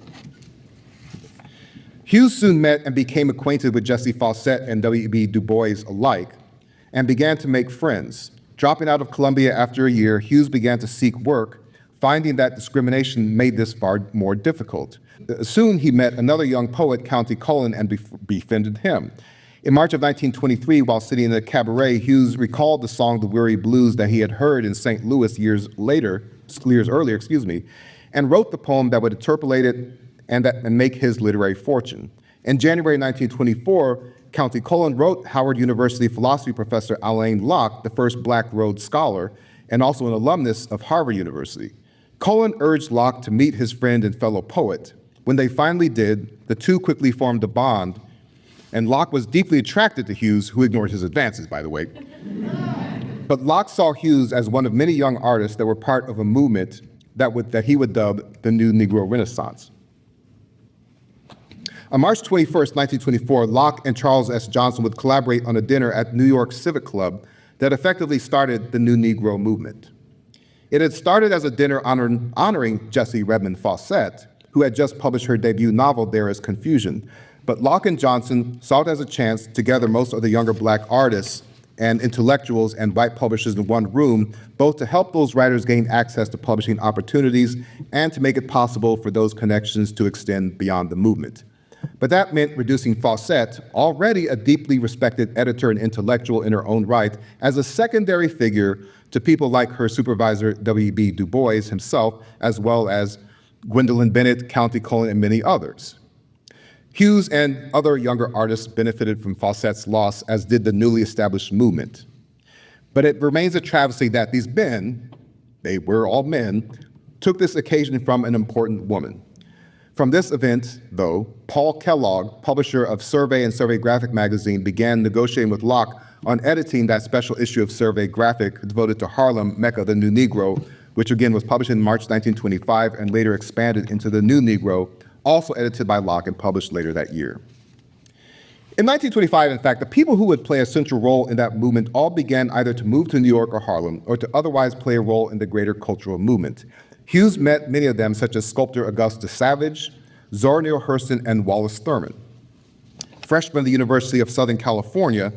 Hughes soon met and became acquainted with Jessie Fawcett and W.E. Du Bois alike, and began to make friends. Dropping out of Columbia after a year, Hughes began to seek work, finding that discrimination made this far more difficult. Soon he met another young poet, Countee Cullen, and befriended him. In March of 1923, while sitting in a cabaret, Hughes recalled the song The Weary Blues that he had heard in St. Louis years earlier, and wrote the poem that would interpolate it and make his literary fortune. In January 1924, Countee Cullen wrote Howard University philosophy professor Alain Locke, the first Black Rhodes Scholar, and also an alumnus of Harvard University. Cullen urged Locke to meet his friend and fellow poet. When they finally did, the two quickly formed a bond, and Locke was deeply attracted to Hughes, who ignored his advances, by the way. But Locke saw Hughes as one of many young artists that were part of a movement that he would dub the New Negro Renaissance. On March 21st, 1924, Locke and Charles S. Johnson would collaborate on a dinner at New York Civic Club that effectively started the New Negro movement. It had started as a dinner honoring Jessie Redmond Fawcett, who had just published her debut novel, There Is Confusion. But Locke and Johnson saw it as a chance to gather most of the younger Black artists and intellectuals and white publishers in one room, both to help those writers gain access to publishing opportunities and to make it possible for those connections to extend beyond the movement. But that meant reducing Fawcett, already a deeply respected editor and intellectual in her own right, as a secondary figure to people like her supervisor, W.B. Du Bois himself, as well as Gwendolyn Bennett, County Cullen, and many others. Hughes and other younger artists benefited from Fawcett's loss, as did the newly established movement. But it remains a travesty that these men, they were all men, took this occasion from an important woman. From this event, though, Paul Kellogg, publisher of Survey and Survey Graphic magazine, began negotiating with Locke on editing that special issue of Survey Graphic devoted to Harlem, Mecca, the New Negro, which again was published in March 1925 and later expanded into the New Negro, also edited by Locke and published later that year. In 1925, in fact, the people who would play a central role in that movement all began either to move to New York or Harlem or to otherwise play a role in the greater cultural movement. Hughes met many of them, such as sculptor Augustus Savage, Zora Neale Hurston, and Wallace Thurman. Freshman at the University of Southern California,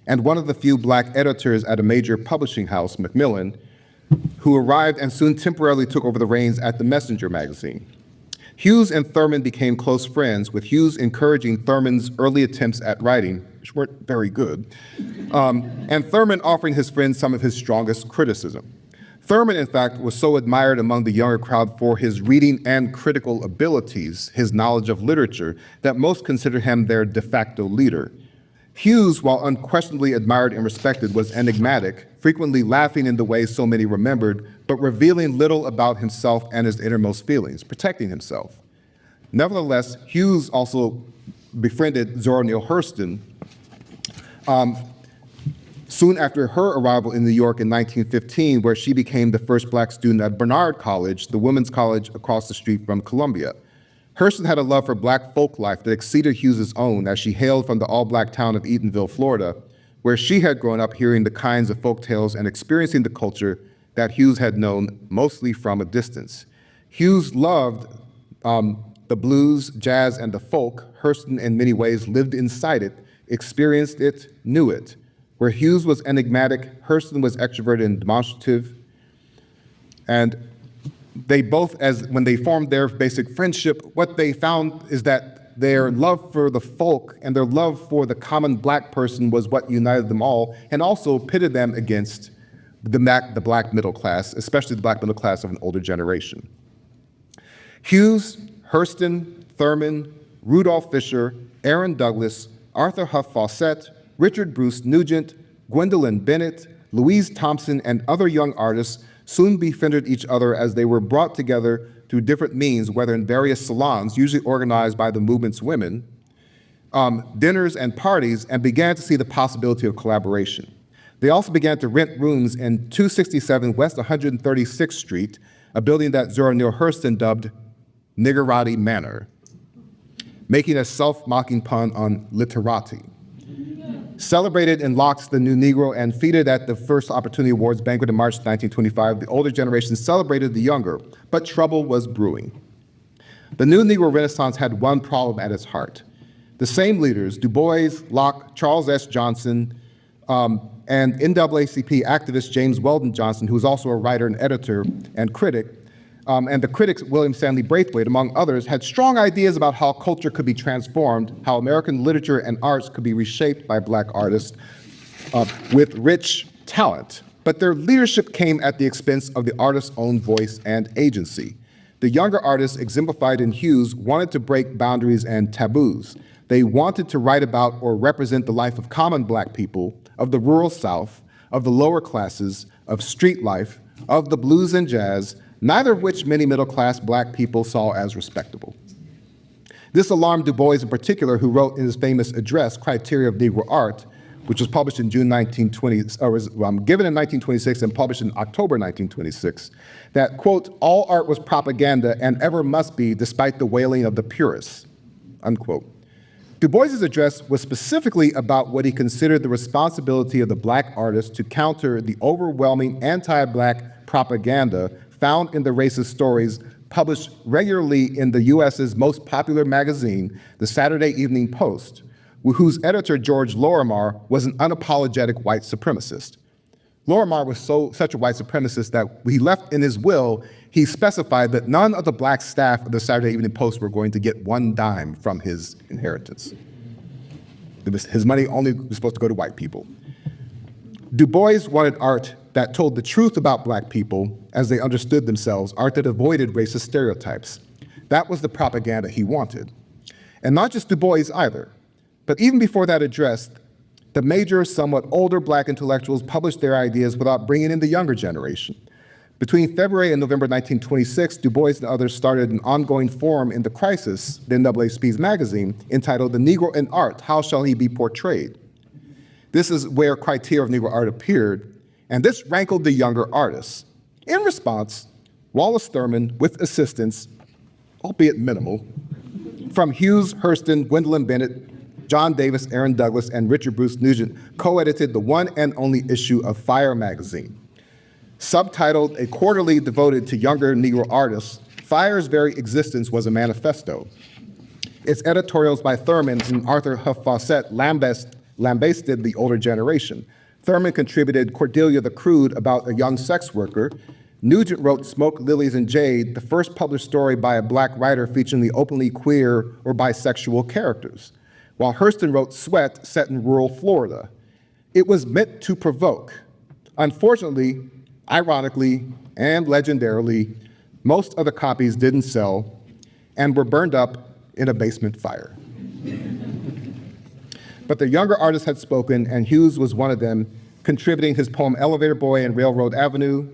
and one of the few Black editors at a major publishing house, Macmillan, who arrived and soon temporarily took over the reins at the Messenger magazine. Hughes and Thurman became close friends, with Hughes encouraging Thurman's early attempts at writing, which weren't very good, and Thurman offering his friend some of his strongest criticism. Thurman, in fact, was so admired among the younger crowd for his reading and critical abilities, his knowledge of literature, that most considered him their de facto leader. Hughes, while unquestionably admired and respected, was enigmatic, frequently laughing in the way so many remembered, but revealing little about himself and his innermost feelings, protecting himself. Nevertheless, Hughes also befriended Zora Neale Hurston soon after her arrival in New York in 1915, where she became the first Black student at Barnard College, the women's college across the street from Columbia. Hurston had a love for Black folk life that exceeded Hughes's own, as she hailed from the all-Black town of Eatonville, Florida, where she had grown up hearing the kinds of folk tales and experiencing the culture that Hughes had known mostly from a distance. Hughes loved the blues, jazz, and the folk. Hurston, in many ways, lived inside it, experienced it, knew it. Where Hughes was enigmatic, Hurston was extroverted and demonstrative. And they both, when they formed their basic friendship, what they found is that their love for the folk and their love for the common Black person was what united them all, and also pitted them against the Black middle class, especially the Black middle class of an older generation. Hughes, Hurston, Thurman, Rudolph Fisher, Aaron Douglas, Arthur Huff Fawcett, Richard Bruce Nugent, Gwendolyn Bennett, Louise Thompson, and other young artists soon befriended each other as they were brought together through different means, whether in various salons, usually organized by the movement's women, dinners and parties, and began to see the possibility of collaboration. They also began to rent rooms in 267 West 136th Street, a building that Zora Neale Hurston dubbed Niggerati Manor, making a self-mocking pun on literati. Celebrated in Locke's The New Negro and feted at the First Opportunity Awards banquet in March 1925, the older generation celebrated the younger, but trouble was brewing. The New Negro Renaissance had one problem at its heart. The same leaders, Du Bois, Locke, Charles S. Johnson, and NAACP activist James Weldon Johnson, who was also a writer and editor and critic, and the critics William Stanley Braithwaite, among others, had strong ideas about how culture could be transformed, how American literature and arts could be reshaped by Black artists with rich talent. But their leadership came at the expense of the artist's own voice and agency. The younger artists, exemplified in Hughes, wanted to break boundaries and taboos. They wanted to write about or represent the life of common Black people, of the rural South, of the lower classes, of street life, of the blues and jazz, neither of which many middle-class Black people saw as respectable. This alarmed Du Bois in particular, who wrote in his famous address, Criteria of Negro Art, which was published in June 1920, or was given in 1926 and published in October 1926, that, quote, all art was propaganda and ever must be despite the wailing of the purists, unquote. Du Bois's address was specifically about what he considered the responsibility of the Black artist to counter the overwhelming anti-Black propaganda found in the racist stories published regularly in the US's most popular magazine, the Saturday Evening Post, whose editor, George Lorimer, was an unapologetic white supremacist. Lorimer was such a white supremacist that he left in his will, he specified that none of the Black staff of the Saturday Evening Post were going to get one dime from his inheritance. His money only was supposed to go to white people. Du Bois wanted art that told the truth about Black people as they understood themselves, art that avoided racist stereotypes. That was the propaganda he wanted. And not just Du Bois either, but even before that address, the major, somewhat older Black intellectuals published their ideas without bringing in the younger generation. Between February and November 1926, Du Bois and others started an ongoing forum in The Crisis, the NAACP's magazine, entitled The Negro in Art, How Shall He Be Portrayed? This is where criteria of Negro art appeared, and this rankled the younger artists. In response, Wallace Thurman, with assistance, albeit minimal, from Hughes, Hurston, Gwendolyn Bennett, John Davis, Aaron Douglas, and Richard Bruce Nugent co-edited the one and only issue of Fire magazine. Subtitled A Quarterly Devoted to Younger Negro Artists, Fire's very existence was a manifesto. Its editorials by Thurman and Arthur Huff Fawcett lambasted the older generation. Thurman contributed Cordelia the Crude about a young sex worker. Nugent wrote Smoke, Lilies, and Jade, the first published story by a Black writer featuring the openly queer or bisexual characters, while Hurston wrote Sweat, set in rural Florida. It was meant to provoke. Unfortunately, ironically, and legendarily, most of the copies didn't sell and were burned up in a basement fire. But the younger artists had spoken, and Hughes was one of them, contributing his poem Elevator Boy and Railroad Avenue.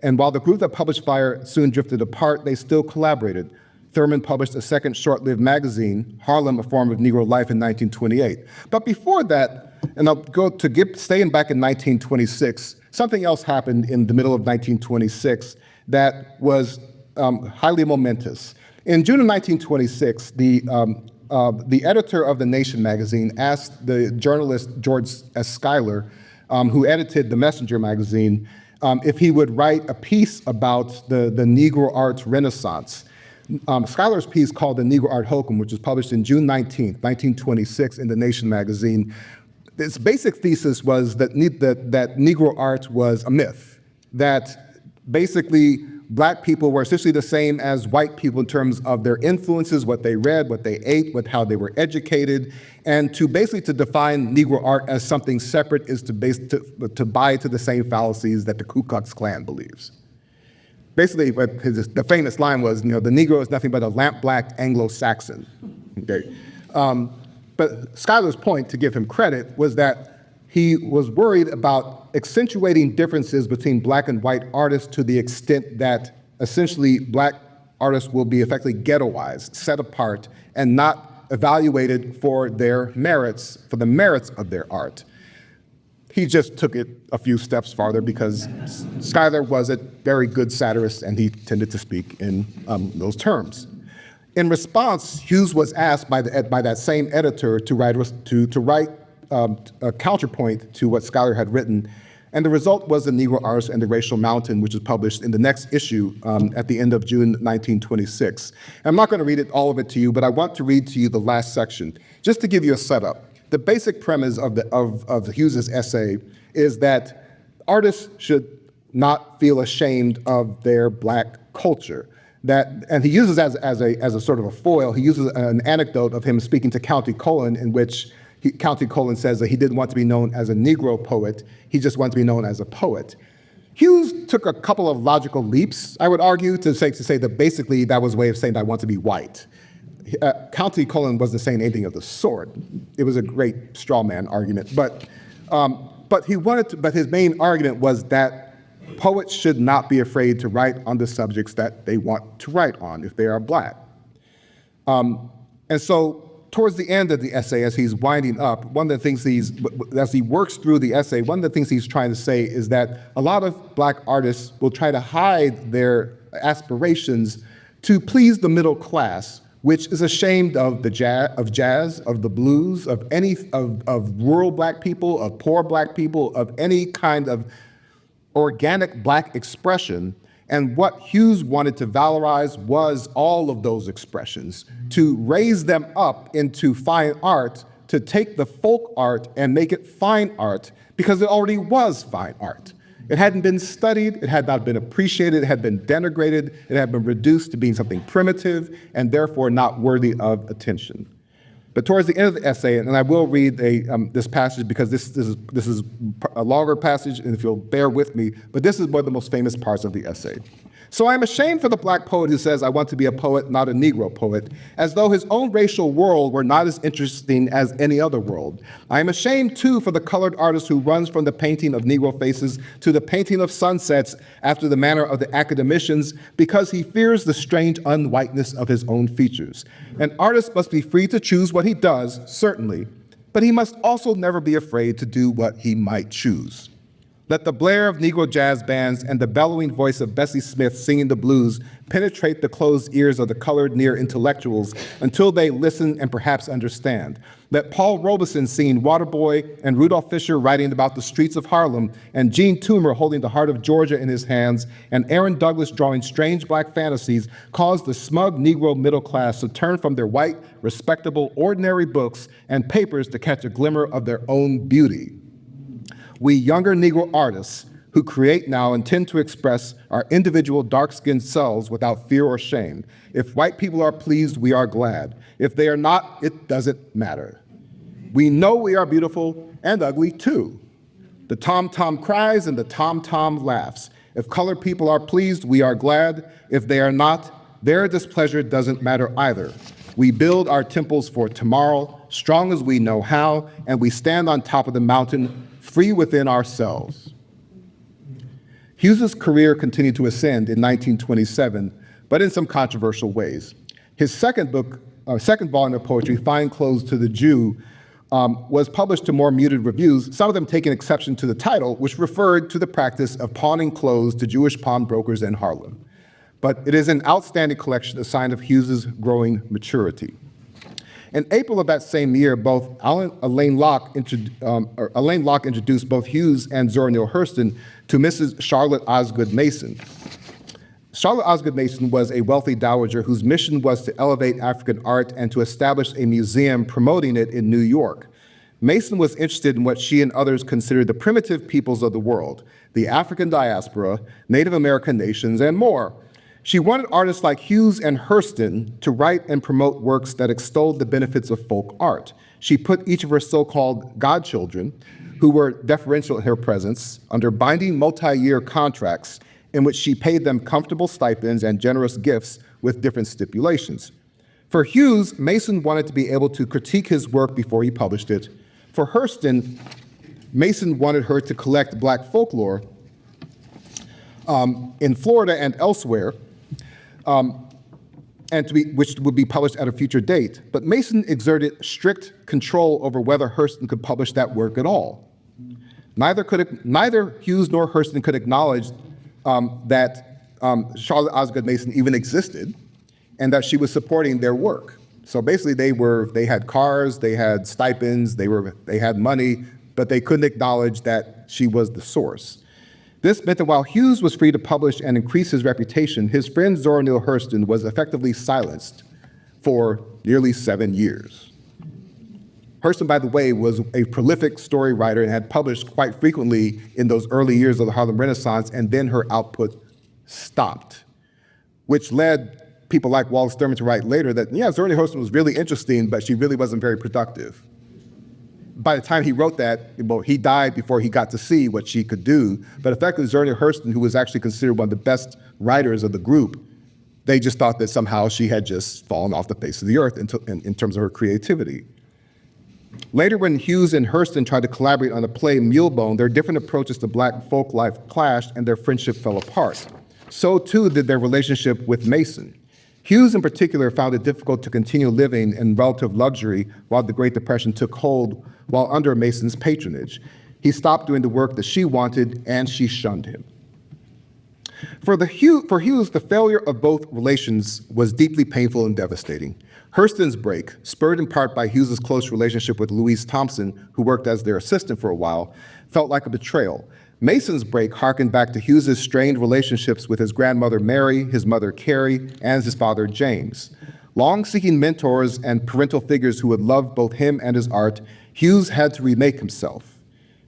And while the group that published Fire soon drifted apart, they still collaborated. Thurman published a second short-lived magazine, Harlem, A Form of Negro Life, in 1928. But before that, and I'll go to staying back in 1926, something else happened in the middle of 1926 that was highly momentous. In June of 1926, the editor of The Nation magazine asked the journalist George S. Schuyler, who edited The Messenger magazine, if he would write a piece about the Negro arts renaissance. Schuyler's piece called The Negro Art Hokum, which was published in June 19th, 1926 in The Nation magazine. Its basic thesis was that Negro art was a myth, that basically Black people were essentially the same as white people in terms of their influences, what they read, what they ate, how they were educated, and to define Negro art as something separate is to buy into the same fallacies that the Ku Klux Klan believes. Basically, the famous line was, the Negro is nothing but a lamp-black Anglo-Saxon, okay? But Schuyler's point, to give him credit, was that he was worried about accentuating differences between Black and white artists to the extent that essentially Black artists will be effectively ghettoized, set apart, and not evaluated for the merits of their art. He just took it a few steps farther because Schuyler was a very good satirist and he tended to speak in those terms. In response, Hughes was asked by that same editor to write a counterpoint to what Schuyler had written, and the result was The Negro Artist and the Racial Mountain, which was published in the next issue at the end of June 1926. And I'm not going to read all of it to you, but I want to read to you the last section, just to give you a setup. The basic premise of Hughes's essay is that artists should not feel ashamed of their Black culture. And he uses as a sort of a foil, he uses an anecdote of him speaking to County Cullen, in which County Cullen says that he didn't want to be known as a Negro poet, he just wanted to be known as a poet. Hughes took a couple of logical leaps, I would argue, to say that basically that was a way of saying that I want to be white. County Cullen wasn't saying anything of the sort. It was a great straw man argument, but his main argument was that poets should not be afraid to write on the subjects that they want to write on if they are Black. And so towards the end of the essay, as he's winding up, one of the things as he works through the essay, one of the things he's trying to say is that a lot of Black artists will try to hide their aspirations to please the middle class which is ashamed of the jazz, of the blues, of rural Black people, of poor Black people, of any kind of organic Black expression. And what Hughes wanted to valorize was all of those expressions, to raise them up into fine art, to take the folk art and make it fine art, because it already was fine art. It hadn't been studied, it had not been appreciated, it had been denigrated, it had been reduced to being something primitive and therefore not worthy of attention. But towards the end of the essay, and I will read this passage because this is a longer passage, and if you'll bear with me, but this is one of the most famous parts of the essay. So I'm ashamed for the Black poet who says, I want to be a poet, not a Negro poet, as though his own racial world were not as interesting as any other world. I am ashamed, too, for the colored artist who runs from the painting of Negro faces to the painting of sunsets after the manner of the academicians, because he fears the strange unwhiteness of his own features. An artist must be free to choose what he does, certainly, but he must also never be afraid to do what he might choose. Let the blare of Negro jazz bands and the bellowing voice of Bessie Smith singing the blues penetrate the closed ears of the colored near intellectuals until they listen and perhaps understand. Let Paul Robeson singing Waterboy and Rudolph Fisher writing about the streets of Harlem and Gene Toomer holding the heart of Georgia in his hands and Aaron Douglas drawing strange Black fantasies cause the smug Negro middle class to turn from their white, respectable, ordinary books and papers to catch a glimmer of their own beauty. We younger Negro artists who create now and tend to express our individual dark-skinned selves without fear or shame. If white people are pleased, we are glad. If they are not, it doesn't matter. We know we are beautiful and ugly too. The tom-tom cries and the tom-tom laughs. If colored people are pleased, we are glad. If they are not, their displeasure doesn't matter either. We build our temples for tomorrow, strong as we know how, and we stand on top of the mountain, free within ourselves. Hughes's career continued to ascend in 1927, but in some controversial ways. His second volume of poetry, Fine Clothes to the Jew, was published to more muted reviews, some of them taking exception to the title, which referred to the practice of pawning clothes to Jewish pawnbrokers in Harlem. But it is an outstanding collection, a sign of Hughes's growing maturity. In April of that same year, both Elaine Locke introduced both Hughes and Zora Neale Hurston to Mrs. Charlotte Osgood Mason. Charlotte Osgood Mason was a wealthy dowager whose mission was to elevate African art and to establish a museum promoting it in New York. Mason was interested in what she and others considered the primitive peoples of the world, the African diaspora, Native American nations, and more. She wanted artists like Hughes and Hurston to write and promote works that extolled the benefits of folk art. She put each of her so-called godchildren, who were deferential in her presence, under binding multi-year contracts in which she paid them comfortable stipends and generous gifts with different stipulations. For Hughes, Mason wanted to be able to critique his work before he published it. For Hurston, Mason wanted her to collect Black folklore in Florida and elsewhere, which would be published at a future date. But Mason exerted strict control over whether Hurston could publish that work at all. Neither Hughes nor Hurston could acknowledge that Charlotte Osgood Mason even existed and that she was supporting their work. So basically they had cars, they had stipends, they had money, but they couldn't acknowledge that she was the source. This meant that while Hughes was free to publish and increase his reputation, his friend Zora Neale Hurston was effectively silenced for nearly 7 years. Hurston, by the way, was a prolific story writer and had published quite frequently in those early years of the Harlem Renaissance, and then her output stopped, which led people like Wallace Sturman to write later that, yeah, Zora Neale Hurston was really interesting, but she really wasn't very productive. By the time he wrote that, he died before he got to see what she could do. But effectively, Zora Neale Hurston, who was actually considered one of the best writers of the group, they just thought that somehow she had just fallen off the face of the earth in terms of her creativity. Later, when Hughes and Hurston tried to collaborate on the play Mulebone, their different approaches to Black folk life clashed and their friendship fell apart. So too did their relationship with Mason. Hughes in particular found it difficult to continue living in relative luxury while the Great Depression took hold while under Mason's patronage. He stopped doing the work that she wanted and she shunned him. For Hughes, the failure of both relations was deeply painful and devastating. Hurston's break, spurred in part by Hughes's close relationship with Louise Thompson, who worked as their assistant for a while, felt like a betrayal. Mason's break harkened back to Hughes's strained relationships with his grandmother Mary, his mother Carrie, and his father James. Long seeking mentors and parental figures who would love both him and his art, Hughes had to remake himself.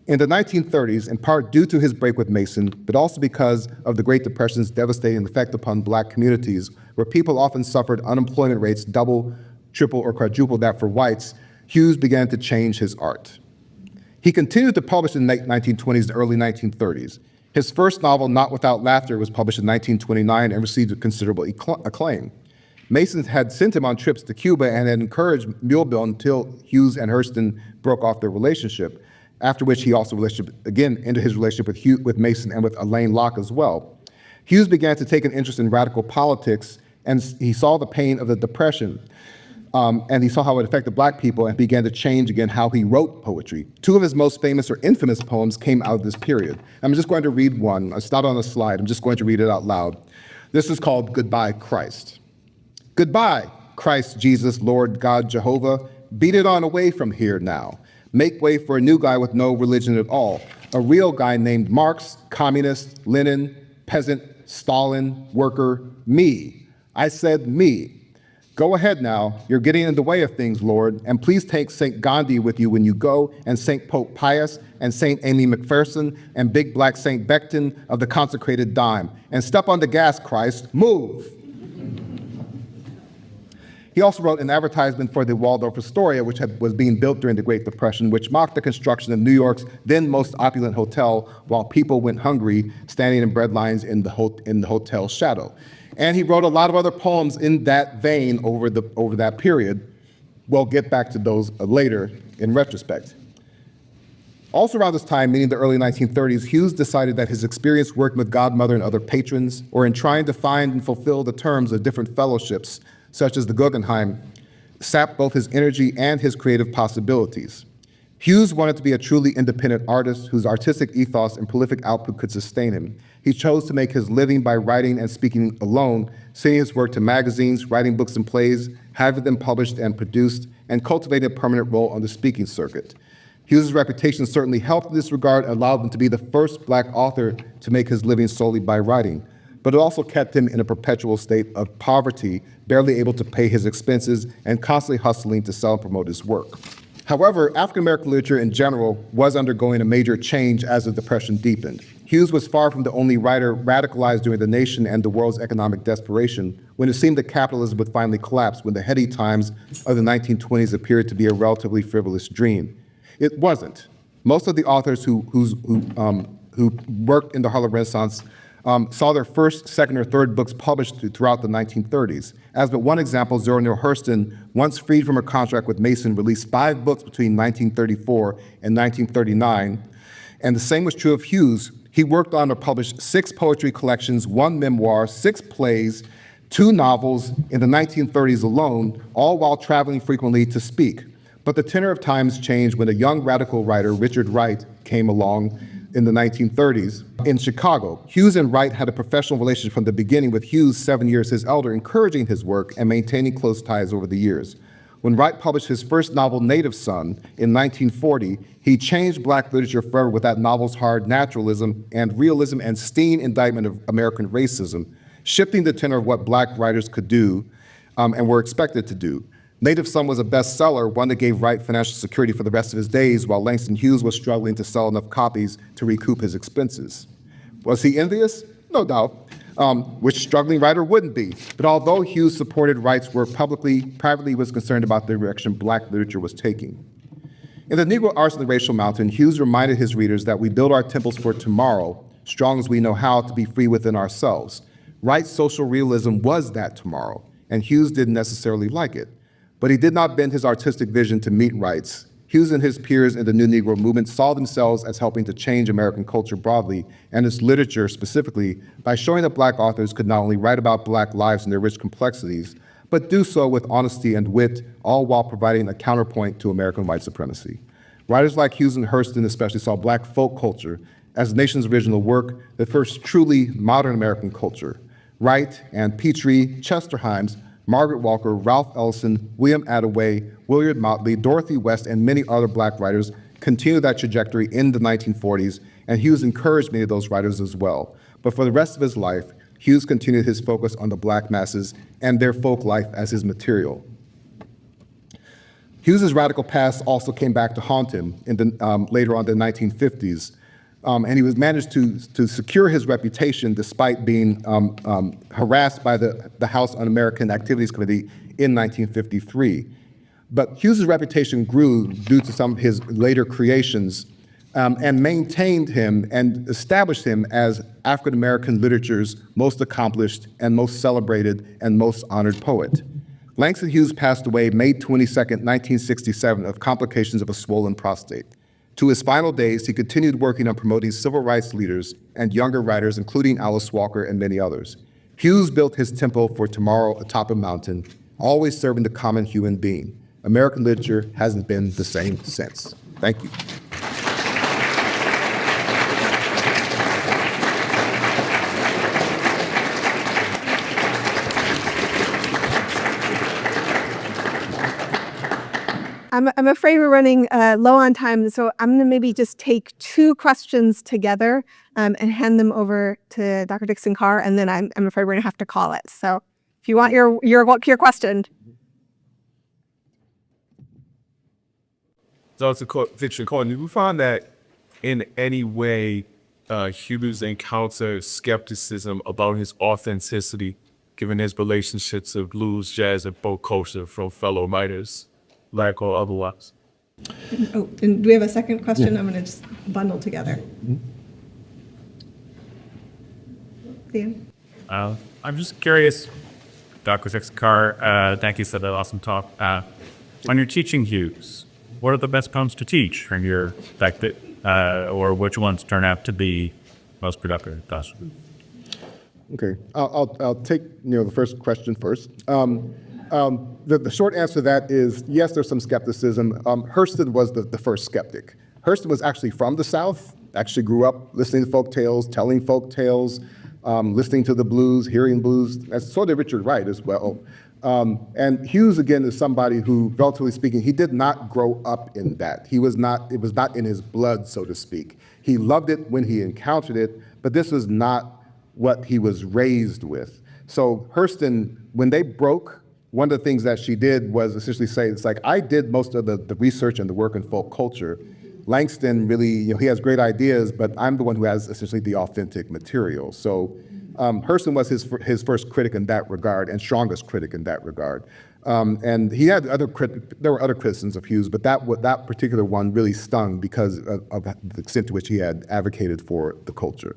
In the 1930s, in part due to his break with Mason, but also because of the Great Depression's devastating effect upon Black communities, where people often suffered unemployment rates double, triple, or quadruple that for whites, Hughes began to change his art. He continued to publish in the late 1920s and early 1930s. His first novel, Not Without Laughter, was published in 1929 and received considerable acclaim. Mason had sent him on trips to Cuba and had encouraged Muleville until Hughes and Hurston broke off their relationship, after which he also ended his relationship with Mason and with Elaine Locke as well. Hughes began to take an interest in radical politics, and he saw the pain of the Depression, and he saw how it affected Black people and began to change again how he wrote poetry. Two of his most famous or infamous poems came out of this period. I'm just going to read one. It's not on the slide. I'm just going to read it out loud. This is called Goodbye, Christ. Goodbye, Christ Jesus, Lord God Jehovah. Beat it on away from here now. Make way for a new guy with no religion at all. A real guy named Marx, communist, Lenin, peasant, Stalin, worker, me. I said me. Go ahead now, you're getting in the way of things, Lord, and please take St. Gandhi with you when you go, and St. Pope Pius, and St. Amy McPherson, and big black St. Becton of the consecrated dime. And step on the gas, Christ, move. He also wrote an advertisement for the Waldorf Astoria, which was being built during the Great Depression, which mocked the construction of New York's then most opulent hotel while people went hungry, standing in bread lines in the hotel's shadow. And he wrote a lot of other poems in that vein over that period. We'll get back to those later in retrospect. Also around this time, meaning the early 1930s, Hughes decided that his experience working with Godmother and other patrons, or in trying to find and fulfill the terms of different fellowships, such as the Guggenheim, sapped both his energy and his creative possibilities. Hughes wanted to be a truly independent artist whose artistic ethos and prolific output could sustain him. He chose to make his living by writing and speaking alone, sending his work to magazines, writing books and plays, having them published and produced, and cultivating a permanent role on the speaking circuit. Hughes' reputation certainly helped in this regard and allowed him to be the first Black author to make his living solely by writing. But it also kept him in a perpetual state of poverty, barely able to pay his expenses and constantly hustling to sell and promote his work. However, African-American literature in general was undergoing a major change as the Depression deepened. Hughes was far from the only writer radicalized during the nation and the world's economic desperation, when it seemed that capitalism would finally collapse, when the heady times of the 1920s appeared to be a relatively frivolous dream. It wasn't. Most of the authors who worked in the Harlem Renaissance saw their first, second, or third books published throughout the 1930s. As but one example, Zora Neale Hurston, once freed from her contract with Mason, released 5 books between 1934 and 1939. And the same was true of Hughes. He worked on or published 6 poetry collections, 1 memoir, 6 plays, 2 novels in the 1930s alone, all while traveling frequently to speak. But the tenor of times changed when a young radical writer, Richard Wright, came along in the 1930s in Chicago. Hughes and Wright had a professional relationship from the beginning, with Hughes, 7 years his elder, encouraging his work and maintaining close ties over the years. When Wright published his first novel, Native Son, in 1940, he changed Black literature forever with that novel's hard naturalism and realism and stinging indictment of American racism, shifting the tenor of what Black writers could do and were expected to do. Native Son was a bestseller, one that gave Wright financial security for the rest of his days, while Langston Hughes was struggling to sell enough copies to recoup his expenses. Was he envious? No doubt. Which struggling writer wouldn't be? But although Hughes supported Wright's work publicly, privately was concerned about the direction Black literature was taking. In The Negro Arts of the Racial Mountain, Hughes reminded his readers that we build our temples for tomorrow, strong as we know how, to be free within ourselves. Wright's social realism was that tomorrow, and Hughes didn't necessarily like it. But he did not bend his artistic vision to meet Wright's. Hughes and his peers in the New Negro movement saw themselves as helping to change American culture broadly, and its literature specifically, by showing that Black authors could not only write about Black lives and their rich complexities, but do so with honesty and wit, all while providing a counterpoint to American white supremacy. Writers like Hughes and Hurston especially saw Black folk culture as the nation's original work, the first truly modern American culture. Wright and Petrie, Chester Himes, Margaret Walker, Ralph Ellison, William Attaway, Willard Motley, Dorothy West, and many other Black writers continued that trajectory in the 1940s, and Hughes encouraged many of those writers as well. But for the rest of his life, Hughes continued his focus on the Black masses and their folk life as his material. Hughes's radical past also came back to haunt him later on in the 1950s, and he was managed to secure his reputation despite being harassed by the House Un-American Activities Committee in 1953. But Hughes's reputation grew due to some of his later creations and maintained him and established him as African-American literature's most accomplished and most celebrated and most honored poet. Langston Hughes passed away May 22nd, 1967, of complications of a swollen prostate. To his final days, he continued working on promoting civil rights leaders and younger writers, including Alice Walker and many others. Hughes built his temple for tomorrow atop a mountain, always serving the common human being. American literature hasn't been the same since. Thank you. I'm afraid we're running low on time, so I'm going to maybe just take two questions together and hand them over to Dr. Dickson-Carr, and then I'm afraid we're going to have to call it. So if you want your question. So it's a fiction call. Did we find that in any way Hughes encountered skepticism about his authenticity, given his relationships of blues, jazz, and folk culture from fellow writers, Black or otherwise? Oh, and do we have a second question? Yeah. I'm going to just bundle together. Dan? I'm just curious, Dr. Dickson-Carr, thank you for the awesome talk. When you're teaching Hughes, what are the best poems to teach from your perspective, or which ones turn out to be most productive? Okay, I'll take the first question first. The short answer to that is yes, there's some skepticism. Hurston was the first skeptic. Hurston was actually from the South, actually grew up listening to folk tales, telling folk tales, listening to the blues, hearing blues. That's sort of Richard Wright as well. And Hughes, again, is somebody who, relatively speaking, he did not grow up in that. It was not in his blood, so to speak. He loved it when he encountered it, but this was not what he was raised with. So Hurston, when they broke, one of the things that she did was essentially say, it's like, I did most of the research and the work in folk culture. Langston really, he has great ideas, but I'm the one who has essentially the authentic material. So Hurston was his first critic in that regard and strongest critic in that regard. And he had there were other criticisms of Hughes, but that particular one really stung because of the extent to which he had advocated for the culture.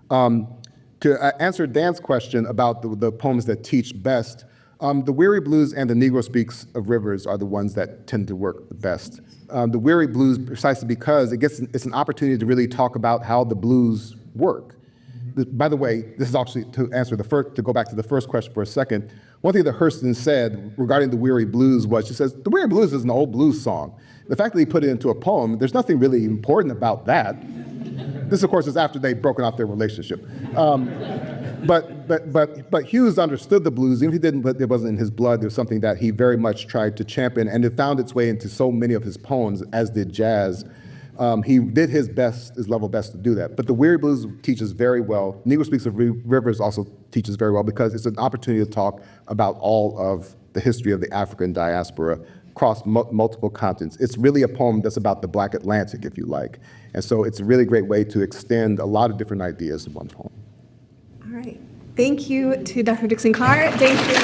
To answer Dan's question about the poems that teach best, the Weary Blues and the Negro Speaks of Rivers are the ones that tend to work the best. The Weary Blues, precisely because it's an opportunity to really talk about how the blues work. By the way, this is actually to go back to the first question for a second. One thing that Hurston said regarding the Weary Blues was, she says, the Weary Blues is an old blues song. The fact that he put it into a poem, there's nothing really important about that. This, of course, is after they'd broken off their relationship. But Hughes understood the blues. Even if he didn't, but it wasn't in his blood. It was something that he very much tried to champion, and it found its way into so many of his poems, as did jazz. He did his level best to do that. But the Weary Blues teaches very well. Negro Speaks of Rivers also teaches very well because it's an opportunity to talk about all of the history of the African diaspora across multiple continents. It's really a poem that's about the Black Atlantic, if you like. And so it's a really great way to extend a lot of different ideas in one poem. All right. Thank you to Dr. Dickson-Carr. Thank you.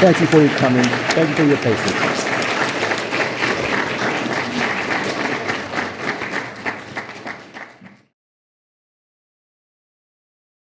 Thank you for your coming. Thank you for your patience.